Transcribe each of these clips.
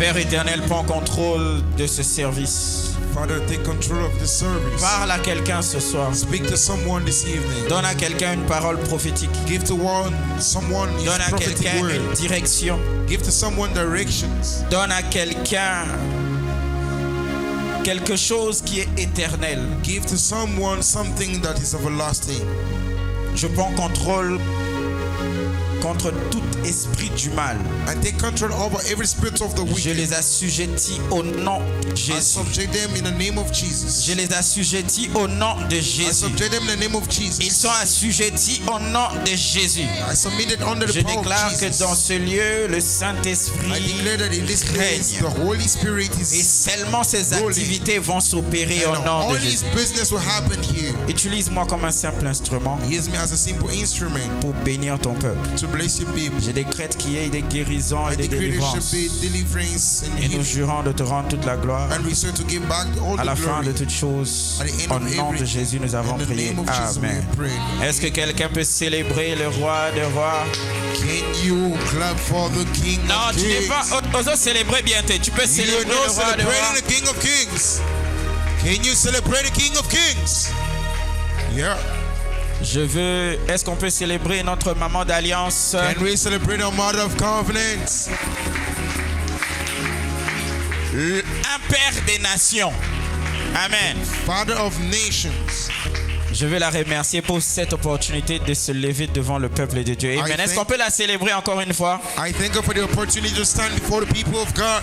Père éternel, prends contrôle de ce service. Father, take control of the service. Parle à quelqu'un ce soir. Speak to someone this evening. Donne à quelqu'un une parole prophétique. Give to someone his Donne à prophetic quelqu'un word. une direction. Give to someone directions. Donne à quelqu'un quelque chose qui est éternel. Give to someone something that is everlasting. Je prends contrôle contre tout esprit du mal. And take control over every spirit of the Je wicked. les assujettis au nom de I Jésus. subject them in the name of Jesus. Je les assujettis au nom de I Jésus. subject them in the name of Jesus. Ils sont assujettis au nom de Jésus. I submit it under the Je power déclare of que Jesus. dans ce lieu, le I Saint-Esprit declare that in this place, règne. the Holy Spirit Et is seulement ces activités vont s'opérer au and nom de all his Jésus. business will happen here. Utilise-moi comme un simple instrument Use me as a simple instrument pour bénir ton peuple. to bless your people. Je décrète qu'il y ait des guérisons I et des declare there délivrances. should be deliverance and Et nous healing. jurons de te rendre toute la gloire. And we serve to give back all À the la fin glory. de toutes choses, At the end au of nom de everything, Jésus, nous avons in the prié. name of Jesus we Amen. pray. Est-ce que quelqu'un peut célébrer le roi des rois? Can you clap for the King Non, of tu n'es Kings? pas. Ose célébrer bien. Tu peux You're célébrer not le roi des rois. celebrating the King of Kings. Can you celebrate the King of Kings? Yeah. Je veux. Est-ce qu'on peut célébrer notre maman d'alliance? Can we celebrate our Mother of Covenant? Un père des nations. Amen. Father of nations. Je veux la remercier pour cette opportunité de se lever devant le peuple de Dieu. Amen. Est-ce qu'on peut la célébrer encore une fois? I thank you for the opportunity to stand before the people of God.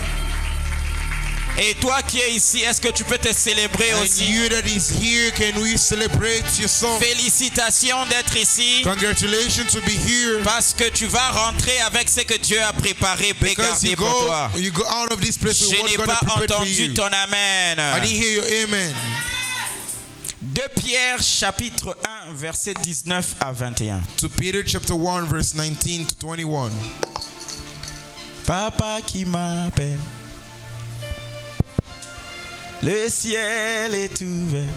Et toi qui es ici, est-ce que tu peux te célébrer And aussi? you that is here, can we celebrate yourself? Félicitations d'être ici. Congratulations to be here. Parce que tu vas rentrer avec ce que Dieu a préparé et Because gardé pour toi. you go out of this place with Je what n'ai God pas has prepared for entendu you. ton amen. I didn't hear your amen. 2 Pierre chapitre 1 verset 19 à 21. To Peter chapter 1 verse 19 to 21. Papa qui m'appelle, le ciel est ouvert,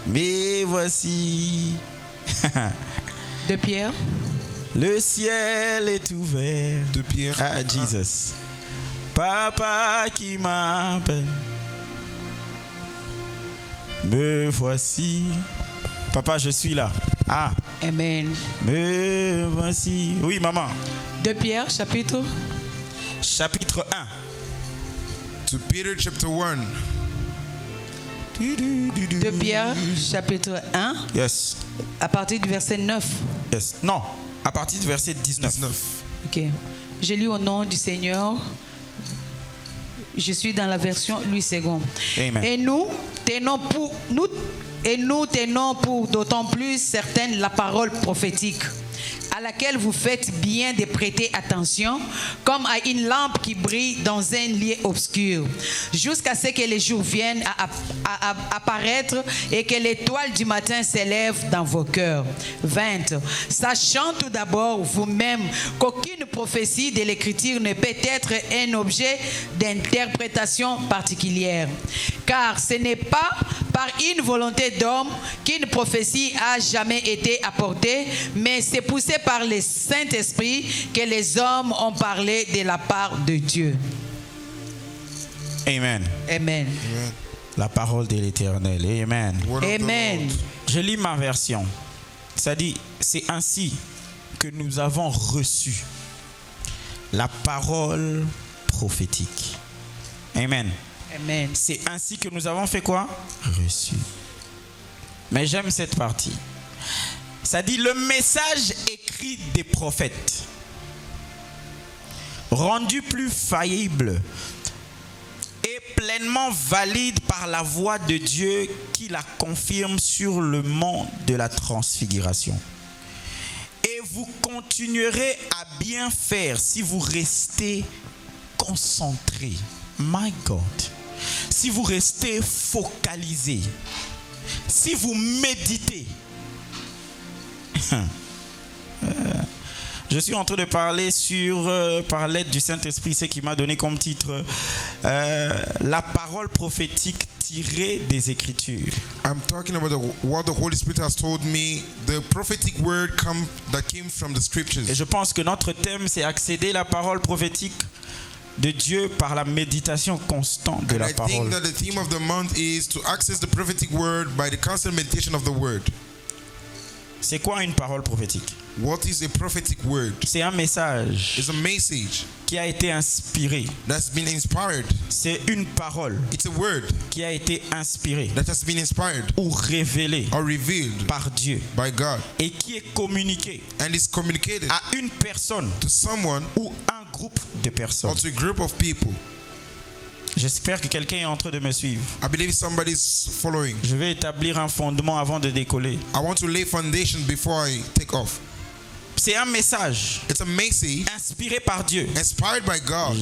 mais voici. De Pierre. Le ciel est ouvert. To Pierre. Ah, Jesus. Papa qui m'appelle, me voici. Papa, je suis là. Ah, Amen. me voici. Oui, maman. De Pierre, chapitre. Chapitre 1. To Peter chapter 1. De Pierre, chapitre 1, Yes. à partir du verset 9. Yes. Non, à partir du verset 19. 19. Ok. Je lis au nom du Seigneur. Je suis dans la version Louis II. Amen. Et nous tenons pour d'autant plus certaine la parole prophétique, à laquelle vous faites bien de prêter attention, comme à une lampe qui brille dans un lieu obscur, jusqu'à ce que les jours viennent à apparaître et que l'étoile du matin s'élève dans vos cœurs. 20. Sachant tout d'abord vous-même qu'aucune prophétie de l'Écriture ne peut être un objet d'interprétation particulière, car ce n'est pas par une volonté d'homme qu'une prophétie a jamais été apportée, mais c'est poussé par le Saint-Esprit que les hommes ont parlé de la part de Dieu. Amen. Amen. La parole de l'Éternel. Amen. Word of the Amen. Lord. Je lis ma version. Ça dit, c'est ainsi que nous avons reçu la parole prophétique. Amen. Amen. C'est ainsi que nous avons fait quoi? Reçu. Mais j'aime cette partie. Ça dit le message écrit des prophètes, rendu plus faillible et pleinement valide par la voix de Dieu qui la confirme sur le mont de la transfiguration. Et vous continuerez à bien faire si vous restez concentrés. My God. Si vous restez focalisé, si vous méditez. Je suis en train de parler par l'aide du Saint-Esprit, ce qui m'a donné comme titre la parole prophétique tirée des Écritures. I'm talking about what the Holy Spirit has told me, the prophetic word that came from the Et scriptures. je pense que notre thème, c'est accéder à la parole prophétique de Dieu par la méditation constante de And la I parole. think that the theme of the month is to access the prophetic word by the constant meditation of the word. C'est quoi une parole prophétique? What is a prophetic word? C'est un message It's a message qui a été inspiré. that's been inspired. C'est une parole It's a word qui a été inspirée that has been inspired ou révélée or revealed par Dieu by God et qui est communiquée and is communicated à une personne to someone ou un groupe de or personnes. to a group of people. J'espère que quelqu'un est en train de me suivre. I believe somebody's following. Je vais établir un fondement avant de décoller. I want to lay foundation before I take off. C'est un message It's a message inspiré par Dieu, inspired by God,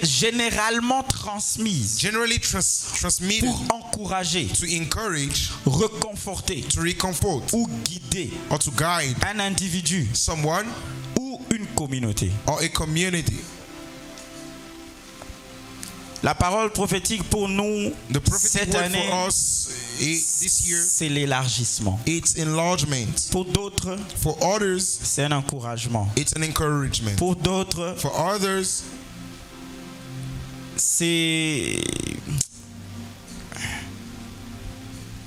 généralement transmise generally transmitted pour encourager, to encourage, reconforter to reconfort, ou guider or to guide un individu someone ou une communauté. or a community. La parole prophétique pour nous The prophetic cette word année, for us this year, c'est l'élargissement. it's enlargement. Pour d'autres, For others, c'est un encouragement. it's an encouragement. Pour d'autres, For others,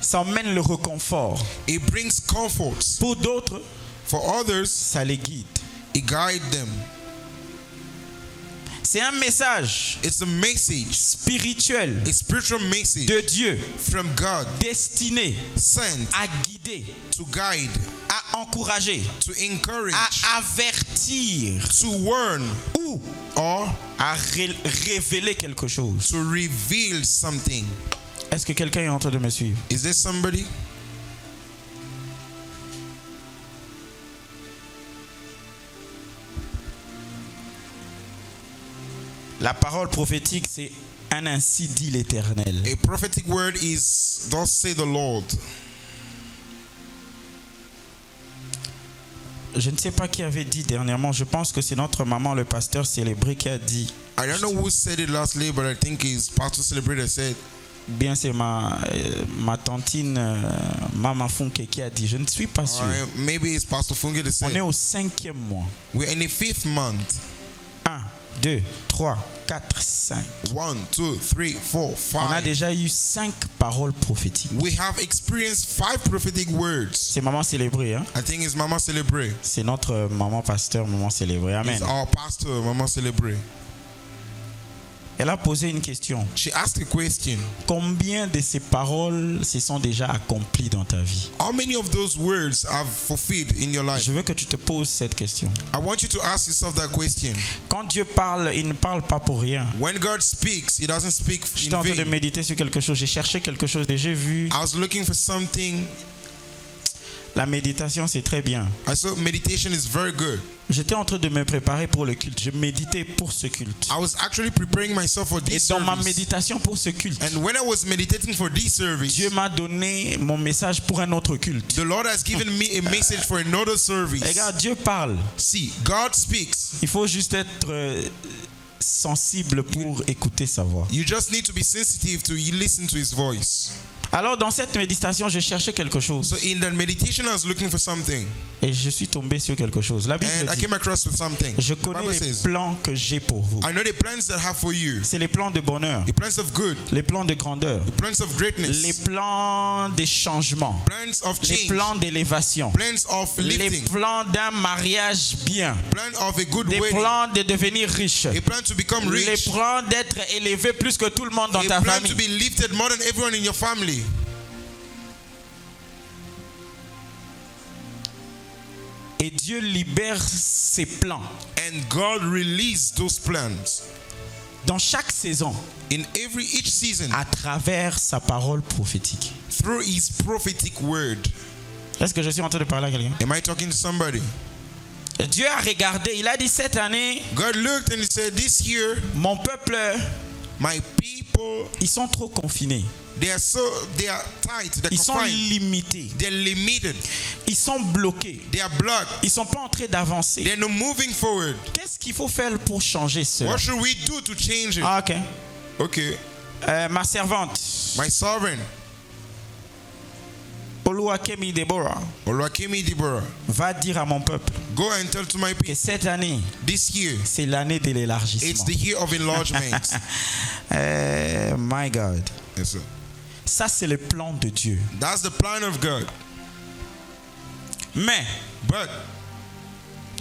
ça emmène le réconfort. it brings comfort. Pour d'autres, For others, ça les guide. it guides them. C'est un message It's a message, spirituel a spiritual message de Dieu from God, destiné sent à guider, to guide, à encourager, to encourage, à avertir to warn, ou or à révéler quelque chose. to reveal something. Est-ce que quelqu'un est en train de me suivre? Is there somebody? La parole prophétique, c'est un ainsi dit l'Éternel. A prophetic word is, thus say the Lord. Je ne sais pas qui avait dit dernièrement, je pense que c'est notre maman, le pasteur célébré, qui a dit, I don't know who said it lastly, but I think it's Pastor Celebrator said, bien c'est ma tantine Maman Funke qui a dit, je ne suis pas sûr. or maybe it's Pastor Funke that On est said, au 5e mois. we're in the 5th month. 1, 2, 3, 4, 5. 1, 2, 3, 4, On a 5. déjà eu 5 paroles prophétiques. We have experienced 5 prophetic words. C'est maman célébrée, hein? I think it's Mama Celebrate. C'est notre maman pasteur, maman célébrée. Amen. It's our pastor, Mama Celebrate. Elle a posé une question. She asked a question. Combien de ces paroles se sont déjà accomplies dans ta vie? How many of those words have fulfilled in your life? Je veux que tu te poses cette question. I want you to ask yourself that question. Quand Dieu parle, il ne parle pas pour rien. When God speaks, He doesn't speak J'étais in en train de vain. méditer sur quelque chose. J'ai cherché quelque chose et j'ai vu. I was looking for something. La méditation, c'est très bien. I saw meditation is very good. J'étais en train de me préparer pour le culte. Je méditais pour ce culte. I was actually preparing myself for Et this dans ma service. méditation pour ce culte, And when I was meditating for this service, Dieu m'a donné mon message pour un autre culte. the Lord has given me a message for another service. Regarde, Dieu parle. See, God speaks. Il faut juste être sensible pour écouter sa voix. You just need to be sensitive to listen to His voice. Alors dans cette méditation, je cherchais quelque chose. So in that meditation, I was looking for something. Et je suis tombé sur quelque chose. La Bible And I dit, came across with something. je The connais Bible les says, plans que j'ai pour vous. I know the plans that I have for you. C'est les plans de bonheur, The plans of good. les plans de grandeur, The plans of greatness. les plans des changements, Plans of les change. plans d'élévation, Plans of les lifting. plans d'un mariage bien, Plan of a good des wedding. plans de devenir riche, A plan to become les rich. plans d'être élevé plus que tout le monde dans A ta plan to famille. be lifted more than everyone in your family. Et Dieu libère ses plans And God released those plans dans chaque saison in each season à travers sa parole prophétique. through His prophetic word. Est-ce que je suis en train de parler à quelqu'un? Am I talking to somebody? Dieu a regardé, il a dit cette année, God looked and He said, this year, mon peuple, my people, ils sont trop confinés, they are tight, they're ils sont confined, limités, they're limited, ils sont bloqués, they are blocked, ils sont pas en train d'avancer. they're not moving forward. Qu'est-ce qu'il faut faire pour changer cela? What should we do to change it? Ah, ok. Okay, Ma servante, my sovereign, Oluwakemi Deborah, Oluwakemi Deborah, va dire à mon peuple go and tell to my que people cette année, this year, c'est l'année de it's l'élargissement. the year of enlargement. My God. Yes, sir. Ça, c'est le plan de Dieu. That's the plan of God. Mais But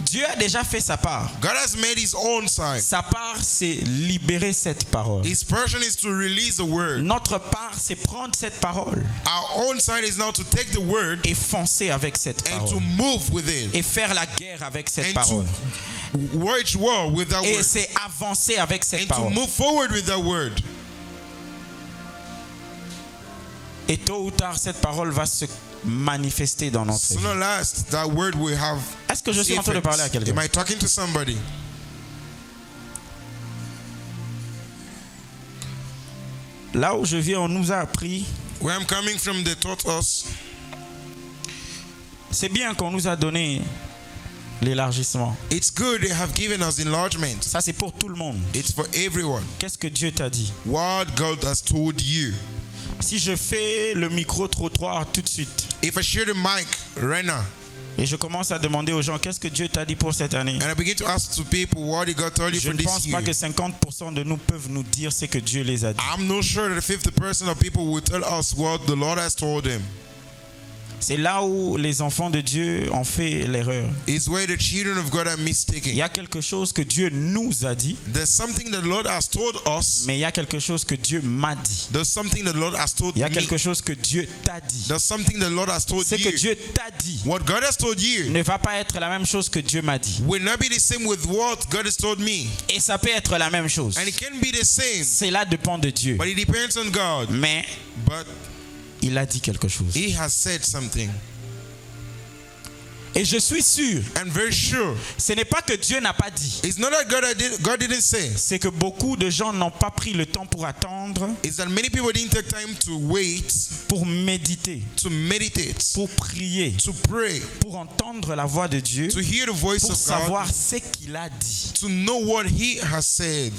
Dieu a déjà fait sa part. God has made his own side. Sa part, c'est libérer cette parole. His portion is to release the word. Notre part, c'est prendre cette parole Our own side is now to take the word et foncer avec cette and to parole. move with it. Et faire la guerre avec cette And parole. to wage war with that Et word. c'est avancer avec cette And to parole. move forward with that word. Et tôt ou tard, cette parole va se manifester dans notre vie. Sooner or last, that word will have. Est-ce que je suis en train de parler à quelqu'un? Am I talking to somebody? Là où je viens, on nous a appris, Where I'm coming from, they taught us. c'est bien qu'on nous a donné l'élargissement. It's good they have given us enlargement. Ça, c'est pour tout le monde. It's for everyone. Qu'est-ce que Dieu t'a dit? What God has told you. Si je fais le micro-trottoir tout de suite If I share the mic right now et je commence à demander aux gens, qu'est-ce que Dieu t'a dit pour cette année? and I begin to ask to people what did God tell you Je for ne this pense year, pas que 50% de nous peuvent nous dire ce que Dieu les a dit. I'm not sure that 50% of people will tell us what the Lord has told them. C'est là où les enfants de Dieu ont fait l'erreur. It's where the children of God are Il mistaken. y a quelque chose que Dieu nous a dit, There's something the Lord has told us. mais il y a quelque chose que Dieu m'a dit. There's something the Lord has told Il y a me. quelque chose que Dieu t'a dit. There's something the Lord has told Ce que you. Dieu t'a dit What God has told you ne va pas être la même chose que Dieu m'a dit. will not be the same with what God has told me. Et ça peut être la même chose. And it can be the same, Cela dépend de Dieu. but it depends on God. Mais But il a dit quelque chose. He has said something. Et je suis sûr, I'm very sure. ce n'est pas que Dieu n'a pas dit. It's not that God didn't say. C'est que beaucoup de gens n'ont pas pris le temps pour attendre, It's that many people didn't take time to wait, pour méditer, to meditate, pour prier, to pray, pour entendre la voix de Dieu, to hear the voice pour of savoir God, ce qu'il a dit. to know what He has said.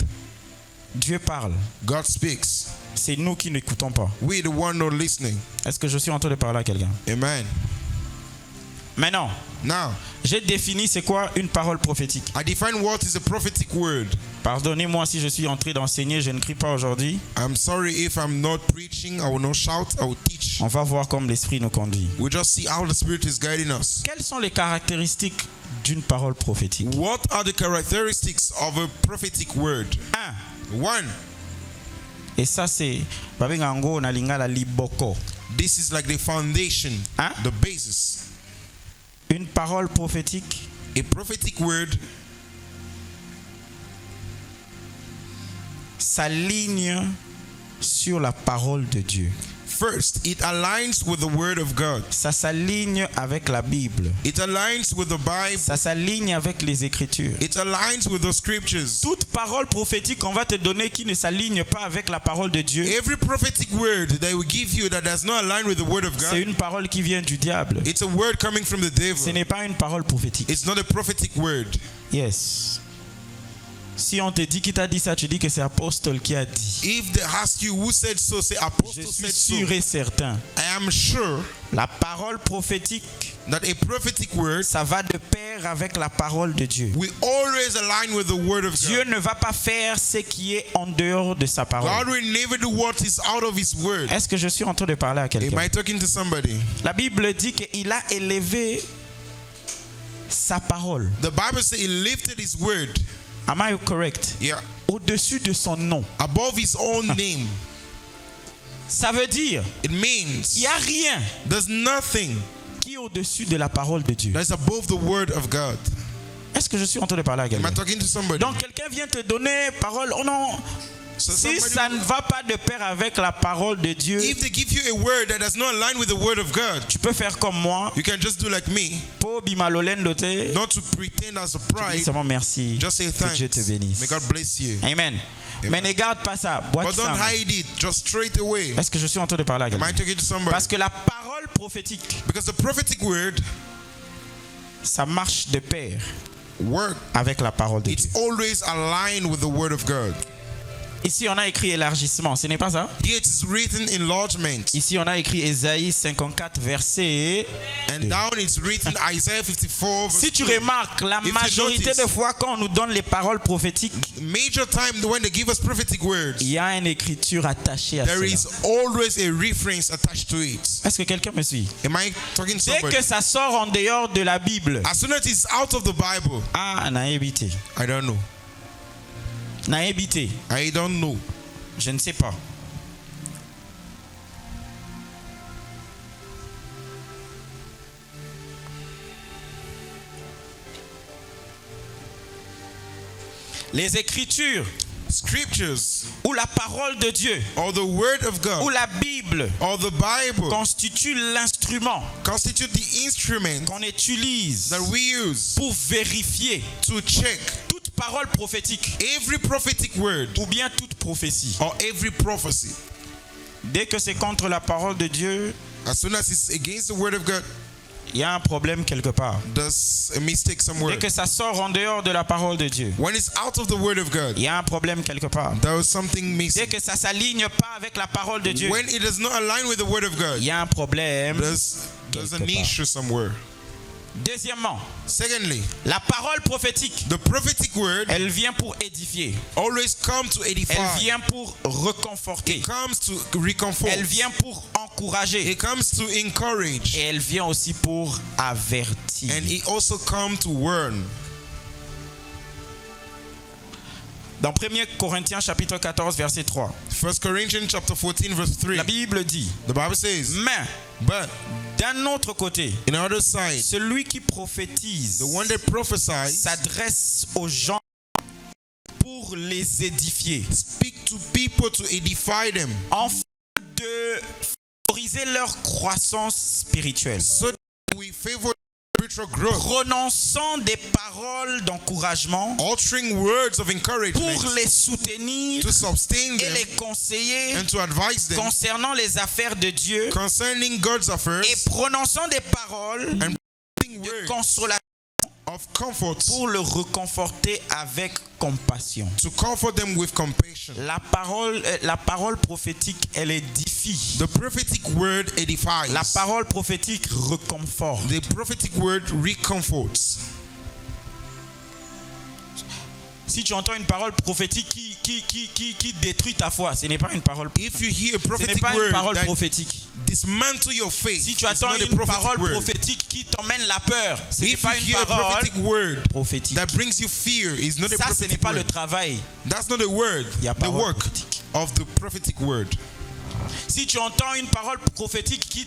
Dieu parle. God speaks. C'est nous qui n'écoutons pas. We the one not listening. Est-ce que je suis en train de parler à quelqu'un? Amen. Maintenant, Now, j'ai défini c'est quoi une parole prophétique. I define what is a prophetic word. Pardonnez-moi si je suis en train d'enseigner, je ne crie pas aujourd'hui. I'm sorry if I'm not preaching, I will not shout, I will teach. On va voir comme l'Esprit nous conduit. We'll just see how the Spirit is guiding us. Quelles sont les caractéristiques d'une parole prophétique? What are the characteristics of a prophetic word? 1. One, Et ça c'est babengango na lingala liboko. this is like the foundation, Hein? the basis. Une parole prophétique A prophetic word s'aligne sur la parole de Dieu. first, it aligns with the word of God. Ça s'aligne avec la Bible. It aligns with the Bible. Ça s'aligne avec les Écritures. It aligns with the scriptures. Toute parole prophétique qu'on va te donner qui ne s'aligne pas avec la parole de Dieu, Every prophetic word that will give you that does not align with the word of c'est God, une parole qui vient du diable. it's a word coming from the Ce devil. n'est pas une parole prophétique. It's not a prophetic word. Yes. Si on te dit qui t'a dit ça, tu dis que c'est apostole qui a dit. If they ask you who said so, say Je apostle suis said so. sûr et certain. I am sure La parole prophétique, that a prophetic word ça va de pair avec la parole de Dieu. will always align with the word of Dieu God. ne va pas faire ce qui est en dehors de sa God parole. will never do what is out of his word. Est-ce que je suis en train de parler à Am quelqu'un? I talking to somebody? La Bible dit qu'il a élevé sa parole. The Bible says he lifted his word, Am I correct? yeah, Au-dessus de son nom. above his own name. Ça veut dire, It il means n'y a rien there's nothing qui est au-dessus de la parole de Dieu. that's above the word of God. Est-ce que je suis en train de parler à Am quelqu'un? I talking to somebody? Donc quelqu'un vient te donner parole. Oh non, So si somebody- ça ne va pas de pair avec la parole de Dieu, If they give you a word that does not align with the word of God, tu peux faire comme moi. you can just do like me, Po bimalolen dote. not to pretend as a Dis pride, seulement merci. just say Que Dieu te thanks. bénisse. May God bless you. Amen. Mais ne garde pas ça. Boite But don't ça. hide it, just straight away. Est-ce que je suis en train de parler à Am I quelqu'un? talking to somebody? Parce que la parole prophétique, Because the prophetic word ça marche de pair work, avec la parole de it's Dieu. always aligned with the word of God. Ici, on a écrit élargissement, ce n'est pas ça? Here it is written enlargement. Ici, on a écrit Ésaïe 54, verset. And down it's written Isaiah 54 verse Si tu 2. remarques, la If you majorité notice, des fois, quand on nous donne les paroles prophétiques, Major time when they give us prophetic words, il y a une écriture attachée à there cela. is always a reference attached to it. Est-ce que quelqu'un me suit? Am I talking to Dès somebody? que ça sort en dehors de la Bible, As soon as it's out of the Bible, ah, n'a évité. I don't know. N'a évité. I don't know. Je ne sais pas. Les Écritures Scriptures ou la parole de Dieu or the Word of ou God la Bible or the Bible constituent l'instrument constitute the instrument qu'on utilise that we use pour vérifier to check toute parole prophétique every prophetic word ou bien toute prophétie. or every prophecy. Dès que c'est contre la parole de Dieu, As soon as it's against the Word of God, il y a un problème quelque part. there's a mistake somewhere. Dès que ça sort en dehors de la parole de Dieu, When it's out of the Word of God, il y a un problème quelque part. there is something Dès missing. que ça s'aligne pas avec la parole de Dieu, When it does not align with the Word of God, il y a un problème. there's an quelque part. issue somewhere. Deuxièmement, Secondly, la parole prophétique, the prophetic word elle vient pour édifier. always comes to edify. Elle vient pour reconforter. It comes to reconfort. Elle vient pour encourager. It comes to encourage. Et elle vient aussi pour avertir. And it also comes to warn. Dans 1 Corinthiens chapitre 14 verset 3, 1 Corinthians chapter 14 verse 3. la Bible dit, The Bible says, mais but d'un autre côté, in other side, celui qui prophétise the one that prophesies s'adresse aux gens pour les édifier, speak to people to edify them, afin de favoriser leur croissance spirituelle, so that we favor spiritual growth, prononçant des paroles d'encouragement altering words of encouragement pour les soutenir to sustain et them les conseiller and to advise them concernant les affaires de Dieu concerning God's affairs, et prononçant des paroles and speaking de words consolation of comfort pour le reconforter avec compassion. to comfort them with compassion. La parole prophétique, elle édifie. The prophetic word edifies. La parole prophétique reconforte. The prophetic word recomforts. Si tu entends une parole prophétique qui détruit ta foi, ce n'est pas une parole If you hear a ce n'est prophetic pas une word parole that prophétique. dismantle your faith, Si tu it's attends not a une prophetic parole word. prophétique qui t'emmène la peur, ce n'est If pas you une hear a parole prophetic word prophétique. that brings you fear, it's not a Ça, ce n'est prophetic pas le word. travail. That's not the word, Il y a the parole work prophétique. of the prophetic word. Si tu entends une parole prophétique qui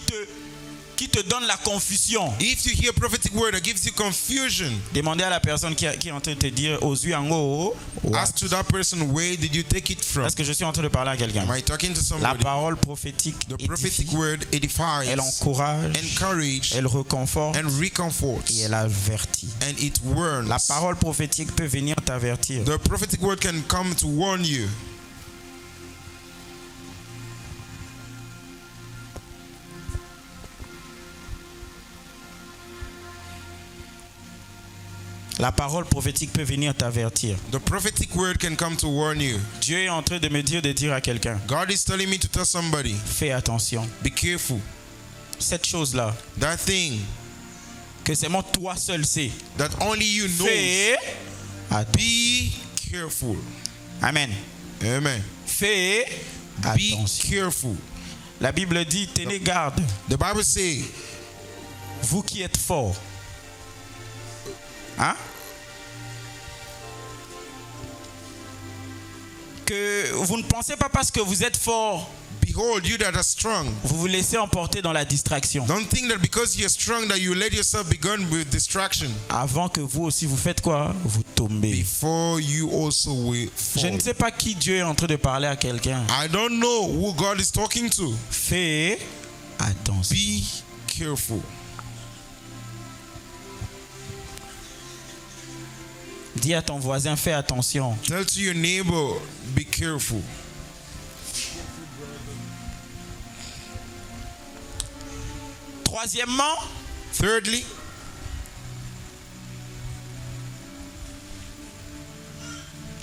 te donne la confusion, If you hear a prophetic word that gives you confusion, demandez à la personne qui est en train de te dire aux yeux en haut, ask to that person, where did you take it from? est-ce que je suis en train de parler à quelqu'un? Am I talking to La somebody? parole prophétique The prophetic édifie, word edifies, elle encourage, encourage, elle reconforte and recomforts, et elle avertit. and it warns. La parole prophétique peut venir t'avertir. The prophetic word can come to warn you. La parole prophétique peut venir t'avertir. The prophetic word can come to warn you. Dieu est en train de me dire à quelqu'un, God is telling me to tell somebody, fais attention. be careful. Cette chose-là, That thing que seulement toi seul sais, that only you know. fais attention. Be careful. Amen. Amen. Fais Be attention. careful. La Bible dit, tenez garde, The Bible says, vous qui êtes forts. Hein? Que vous ne pensez pas parce que vous êtes fort, behold, you that are strong. vous vous laissez emporter dans la distraction. Don't think that because you're strong that you let yourself be gone with distraction. Avant que vous aussi vous faites quoi? Vous tombez. Before you also will Je fall. ne sais pas qui Dieu est en train de parler à quelqu'un. I don't know who God is talking to. Fais attention. Be careful. Dis à ton voisin, fais attention. Tell to your neighbor, be careful. Troisièmement, Thirdly,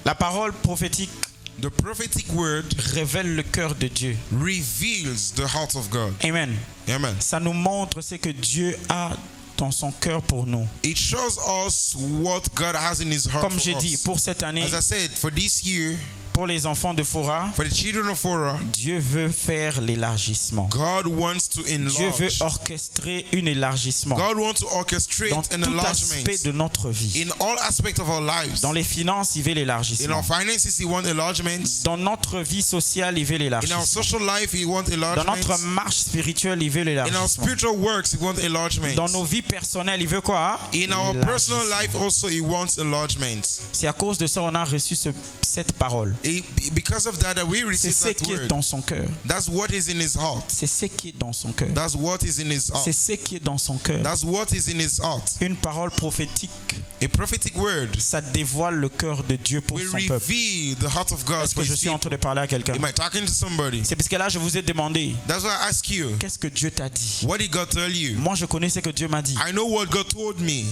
la parole prophétique The prophetic word révèle le cœur de Dieu. reveals the heart of God. Amen. Amen. Ça nous montre ce que Dieu a dans son cœur pour nous. It shows us what God has in His heart Comme for j'ai dit, us. pour cette année, As I said, for this year, pour les enfants de Fora, for the children of Fora, Dieu veut faire l'élargissement. God wants to Dieu veut enlarge. orchestrer un élargissement God wants to orchestrate dans an tout aspect enlargement de notre vie. in all aspects of our lives. Dans les finances, il veut In l'élargissement. our finances, He wants enlargement. Dans notre vie sociale, il veut In our l'élargissement. social life, He wants Dans notre enlargement. marche spirituelle, il veut In our l'élargissement. spiritual works, He wants enlargement. Dans nos vies personnelles, il veut quoi? In our personal L'élargissement. life also, He wants enlargement. C'est à cause de ça qu'on a reçu cette parole. Because of that, we C'est receive ce that qui est word. dans son cœur. That's what is in His heart. C'est ce qui est dans son cœur. That's what is in His C'est heart. ce qui est dans son cœur. That's what is in His heart. Une parole prophétique, A prophetic word ça dévoile le cœur de Dieu pour will son peuple. reveal the heart of God Est-ce for que je His suis en people. train de parler à quelqu'un? Am I talking to somebody? C'est parce que là, je vous ai demandé, That's why I ask you, qu'est-ce que Dieu t'a dit? what did God tell you? Moi, je connais ce que Dieu m'a dit. I know what God told me,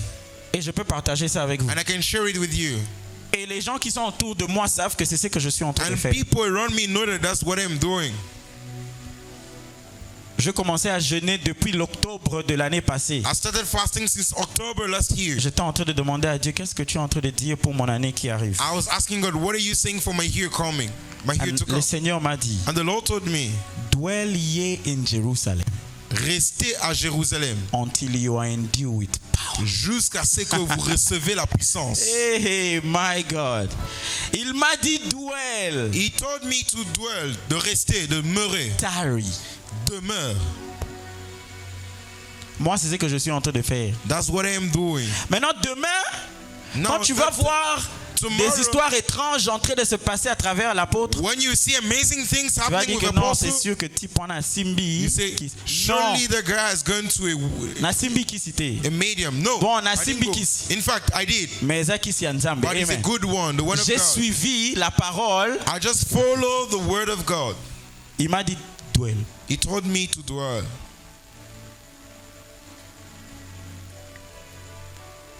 Et je peux partager ça avec vous. and I can share it with you. Et les gens qui sont autour de moi savent que c'est ce que je suis en train de And faire. people around me know that that's what I'm doing. Je commençais à jeûner depuis l'octobre de l'année passée. I started fasting since October last year. J'étais en train de demander à Dieu, qu'est-ce que tu es en train de dire pour mon année qui arrive? I was asking God, what are you saying for my year coming? My year to Le come. Seigneur m'a dit, And the Lord told me, dwell ye in Jerusalem restez à Jérusalem until you are endued with power. jusqu'à ce que vous recevez la puissance. Hey, my God. Il m'a dit dwell, He told me to dwell, de rester, de demeurer. tarry. Demeure. Moi, c'est ce que je suis en train de faire. That's what I am doing. Maintenant, demain, Now, quand tu vas voir tomorrow, des histoires étranges en train de se passer à travers l'apôtre, when you see amazing things tu vas happening dire with que non, c'est Apostle, sûr que tu prends un Simbi. you say, Non, surely the guy has gone to na Simbi qui cité. a medium. No, Bon, on a I didn't Simbi go. qui- In fact, I did. Mais ça qui s'y ensemble. But it's a Amen. good one, the one of J'ai God. suivi la parole. I just follow the word of God. Il m'a dit dwell. He told me to dwell.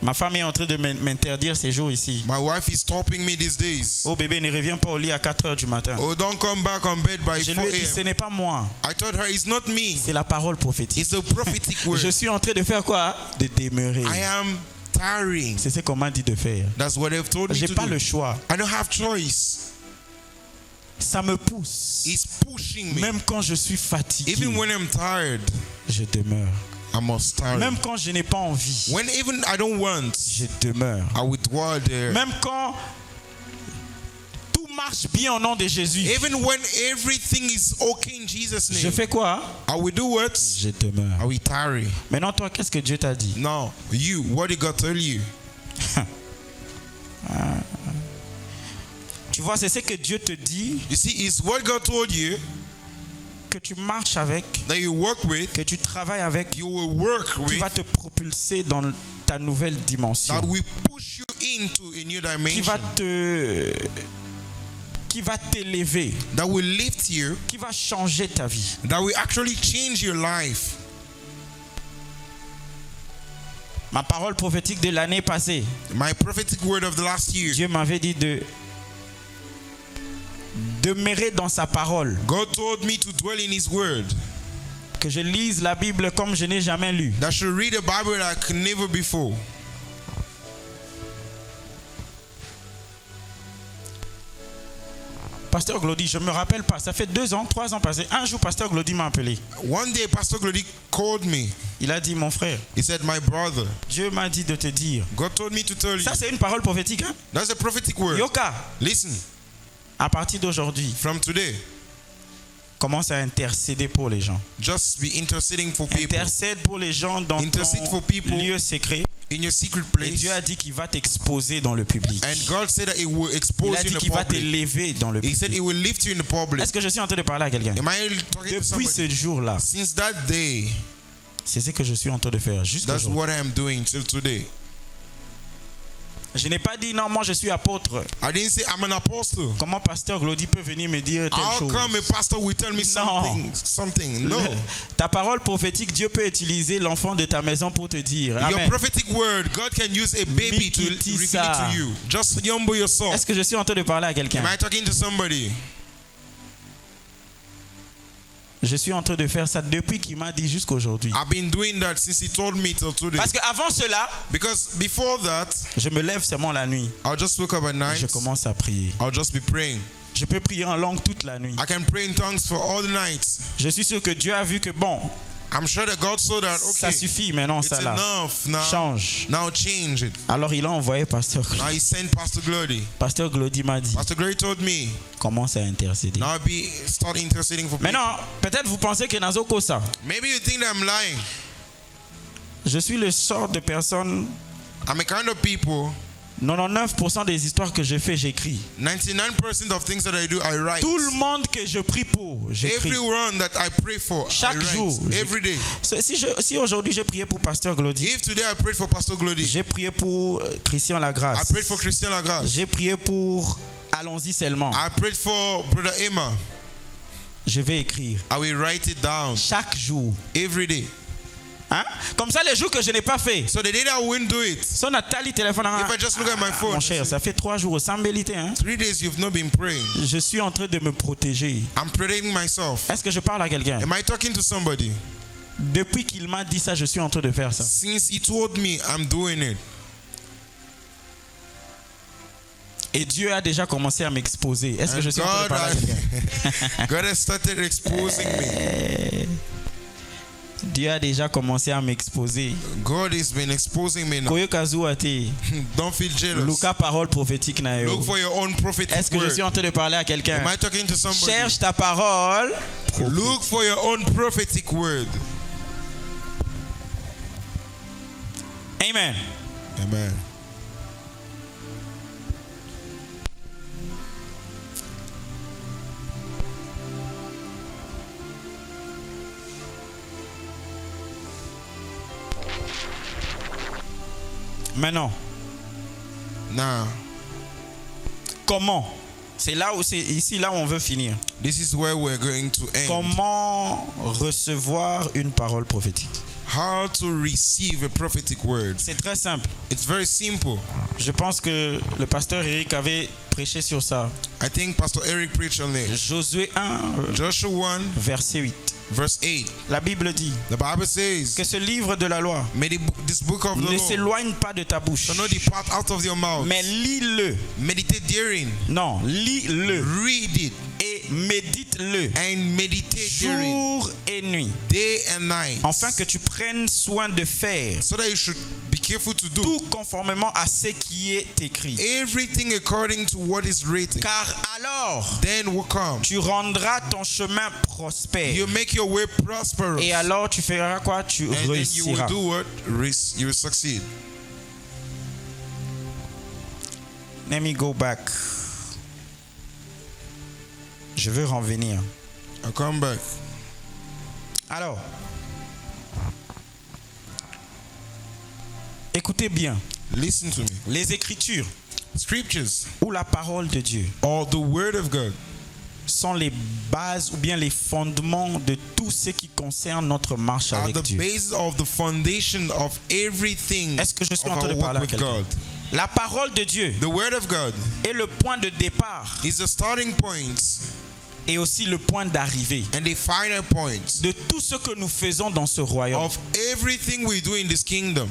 Ma femme est en train de m'interdire ces jours ici. My wife is stopping me these days. Oh bébé, ne reviens pas au lit à 4 heures du matin. Oh, don't come back on bed by Je 4 lui ai dit, ce a.m. n'est pas moi. I told her, it's not me. C'est la parole prophétique. It's the prophetic word. Je suis en train de faire quoi? De demeurer. I am tiring. C'est ce qu'on m'a dit de faire. That's what they've told me J'ai to pas do. le choix. I don't have choice. Ça me pousse. It's pushing me. Même quand je suis fatigué, Even when I'm tired, je demeure. I must tarry. Même quand je n'ai pas envie, When even I don't want, je demeure. I will dwell there. Même quand tout marche bien au nom de Jésus, Even when everything is okay in Jesus' je name, fais quoi? I will do what? Je demeure. I will tarry. Maintenant, toi, qu'est-ce que Dieu t'a dit? Now, you, what did God tell you? Tu vois, c'est ce que Dieu te dit, You see, it's what God told you que tu marches avec, that you work with, que tu travailles avec, you will work qui with, va te propulser dans ta nouvelle dimension, that will push you into a new qui va dimension, t'élever, that will lift you, qui va changer ta vie. that will actually change your life. Ma parole prophétique de l'année passée, My prophetic word of the last year, Dieu m'avait dit de demeurer dans sa parole, God told me to dwell in His word, que je lise la Bible comme je n'ai jamais lu. that I should read a Bible like never before. Pasteur Glody, je me rappelle pas, ça fait 2 ans, 3 ans passés. Un jour, Pasteur Glody m'a appelé. One day, Pastor Glody called me. Il a dit, mon frère, He said, my brother, Dieu m'a dit de te dire. God told me to tell you. Ça, c'est une parole prophétique. Hein? That's a prophetic word. Yoka, Listen, à partir d'aujourd'hui, from today, commence à intercéder pour les gens. just be interceding for people Intercède pour les gens dans Intercede ton for people. lieu secret. in your secret Et place. Dieu a dit qu'il va t'exposer dans le public. And God said that He will Il expose a you dit in the qu'il va public. t'élever dans le He said He public. will lift you in the public. Est-ce que je suis en train de parler à quelqu'un? Am I talking to Depuis somebody? ce jour-là, Since that day, c'est ce que je suis en train de faire. Jusqu'à that's aujourd'hui. what I am doing till today. Je n'ai pas dit non, moi je suis apôtre. I didn't say I'm an apostle. Comment pasteur Glody peut venir me dire telle How chose? come a pastor will tell me something? No. Ta parole prophétique, Dieu peut utiliser l'enfant de ta maison pour te dire. Your Amen. prophetic word, God can use a baby to reveal it to you. Just humble yourself. Est-ce que je suis en train de parler à quelqu'un? Am I talking to somebody? Je suis en train de faire ça depuis qu'il m'a dit jusqu'aujourd'hui. I've been doing that since he told me till today. Parce qu'avant cela, Because before that, je me lève seulement la nuit. I'll just wake up at night. Je commence à prier. I'll just be praying. Je peux prier en langue toute la nuit. I can pray in tongues for all the nights. Je suis sûr que Dieu a vu que bon, I'm sure that God saw that, ça okay, suffit maintenant, it's ça là. enough now. Change. Now change it. Alors il a envoyé Pasteur Now Glody. he sent Pastor Glody. Pasteur Glody m'a dit, Pastor Glody told me, commence à intercéder. now start interceding for people. Maintenant, peut-être vous pensez que Nazo Kosa, Maybe you think that I'm lying. je suis le sort de personne, I'm a kind of people, 99% des histoires que je fais, j'écris. 99% of things that I do, I write. Tout le monde que je prie pour, j'écris. Everyone that I pray for, Chaque I write. jour. Every day. Si aujourd'hui j'ai prié pour Pasteur Glody, If today I prayed for Pastor Glody, j'ai prié pour Christian I Lagrasse, prayed for Christian Lagrasse, j'ai prié pour Allons-y seulement, I prayed for Brother Emma, je vais écrire I will write it down chaque jour. every day. Hein? Comme ça, les jours que je n'ai pas fait, So the day that I wouldn't do it, son Nathalie téléphone. if I just look at my phone, Mon cher, ça fait 3 jours sans bélité. Hein? 3 days you've not been praying. Je suis en train de me protéger. I'm protecting myself. Est-ce que je parle à quelqu'un? Am I talking to somebody? Depuis qu'il m'a dit ça, je suis en train de faire ça. Since he told me, I'm doing it. Et Dieu a déjà commencé à m'exposer. Est-ce que je suis en train de parler à quelqu'un? God has started exposing me. Dieu a déjà commencé à m'exposer. God has been exposing me now. Koyo kazu ate. Don't feel jealous. Luka parole prophétique na yo. Look for your own prophetic Est-ce que je word. suis en train de parler à quelqu'un? Am I talking to somebody? Cherche ta parole. Look for your own prophetic word. Amen. Amen. Maintenant, Now, comment? C'est là où c'est ici là où on veut finir. this is where we're going to end. Comment recevoir une parole prophétique? How to receive a prophetic word. C'est très simple. It's very simple. Je pense que le pasteur Eric avait prêché sur ça. I think Pastor Eric preached on it. Josué 1, Joshua 1, verset 8. verse 8. La Bible dit The Bible says, que ce livre de la loi may this book of the ne law s'éloigne pas de ta bouche, shall not depart out of your mouth. mais lis-le. Meditate therein. Non, lis-le Read it et médite-le and meditate therein jour et nuit, day and night, afin que tu prennes soin de faire so that you should be careful to do tout conformément à ce qui est écrit. everything according to what is written. Car alors, Then will come. tu rendras ton chemin prospère. You make your way prosperous. Et alors, tu feras quoi? Tu And then you will réussiras. do what? You will succeed. Let me go back. Je veux revenir. I'll come back. Alors, écoutez bien. Listen to me. Les Écritures Scriptures ou la parole de Dieu or the word of God sont les bases ou bien les fondements de tout ce qui concerne notre marche are avec the Dieu. basis of the foundation of everything Est-ce que je suis of en train our de parler walk à with quelqu'un? God. La parole de Dieu The word of God est le point de départ is the starting point et aussi le point d'arrivée and the final point de tout ce que nous faisons dans ce royaume. of everything we do in this kingdom.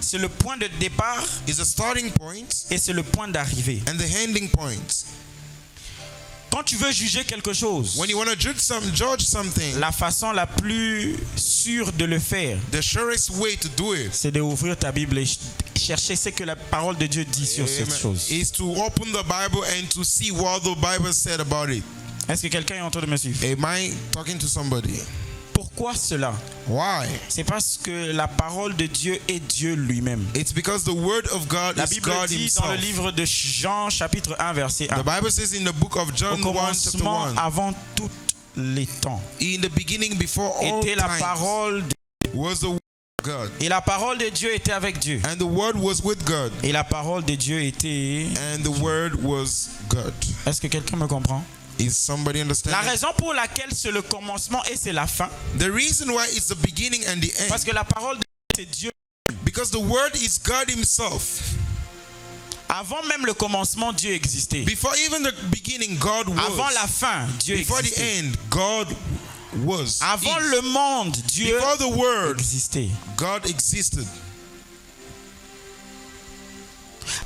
C'est le point de départ Is the starting point et c'est le point d'arrivée. and the ending point. Quand tu veux juger quelque chose, When you want to judge something, la façon la plus sûre de le faire, the surest way to do it c'est d'ouvrir ta Bible et chercher ce que la parole de Dieu dit sur cette chose. is to open the Bible and to see what the Bible said about it. Est-ce que quelqu'un est en train de me suivre? Am I talking to somebody? Pourquoi cela? Why? C'est parce que la parole de Dieu est Dieu lui-même. It's because the word of God La is Bible God dit dans le himself. livre de Jean chapitre 1 verset 1. The Bible says in the book of Au John 1 chapter commencement, 1, avant tous les temps, in the beginning before all était la time parole de was the word God. Et la parole de Dieu était avec Dieu. And the word was with God. Et la parole de Dieu était... And the word was God. Est-ce que quelqu'un me comprend? Is somebody La understanding? raison pour laquelle c'est le commencement et c'est la fin, The reason why it's the beginning and the parce end. que la parole de Dieu, c'est Dieu. Because the word is God himself. Avant même le commencement, Dieu existait. Before even the beginning, God Avant was. la fin, Dieu Before the existait. end, God was. Avant Is. le monde, Dieu Before the word, existait. God existed.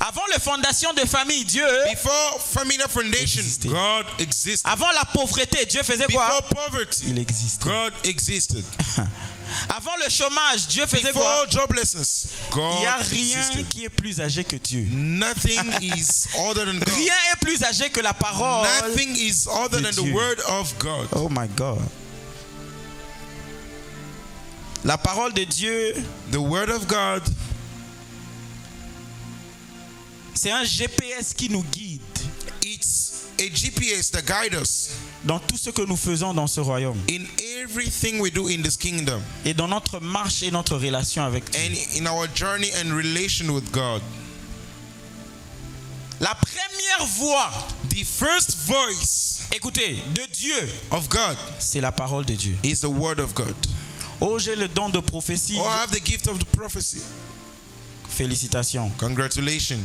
Avant la fondation de famille, Dieu... Before family foundation, Existed. God existed. Avant la pauvreté, Dieu faisait quoi? Before poverty, Il existait. God existed. Avant le chômage, Dieu faisait quoi? Before joblessness, Il God n'y a rien existed. qui est plus âgé que Dieu. Nothing is other than God. Rien est plus âgé que la parole. Nothing is other de than the Dieu. word of God. Oh my God. La parole de Dieu, The word of God, c'est un GPS qui nous guide it's a GPS that guides us dans tout ce que nous faisons dans ce royaume in everything we do in this kingdom et dans notre marche et notre relation avec Dieu. and in our journey and relation with God. La première voix, The first voice écoutez, de Dieu, of God c'est la parole de Dieu. is the word of God. Oh, j'ai le don de prophétie. Oh, I have the gift of the prophecy. Félicitations. Congratulations.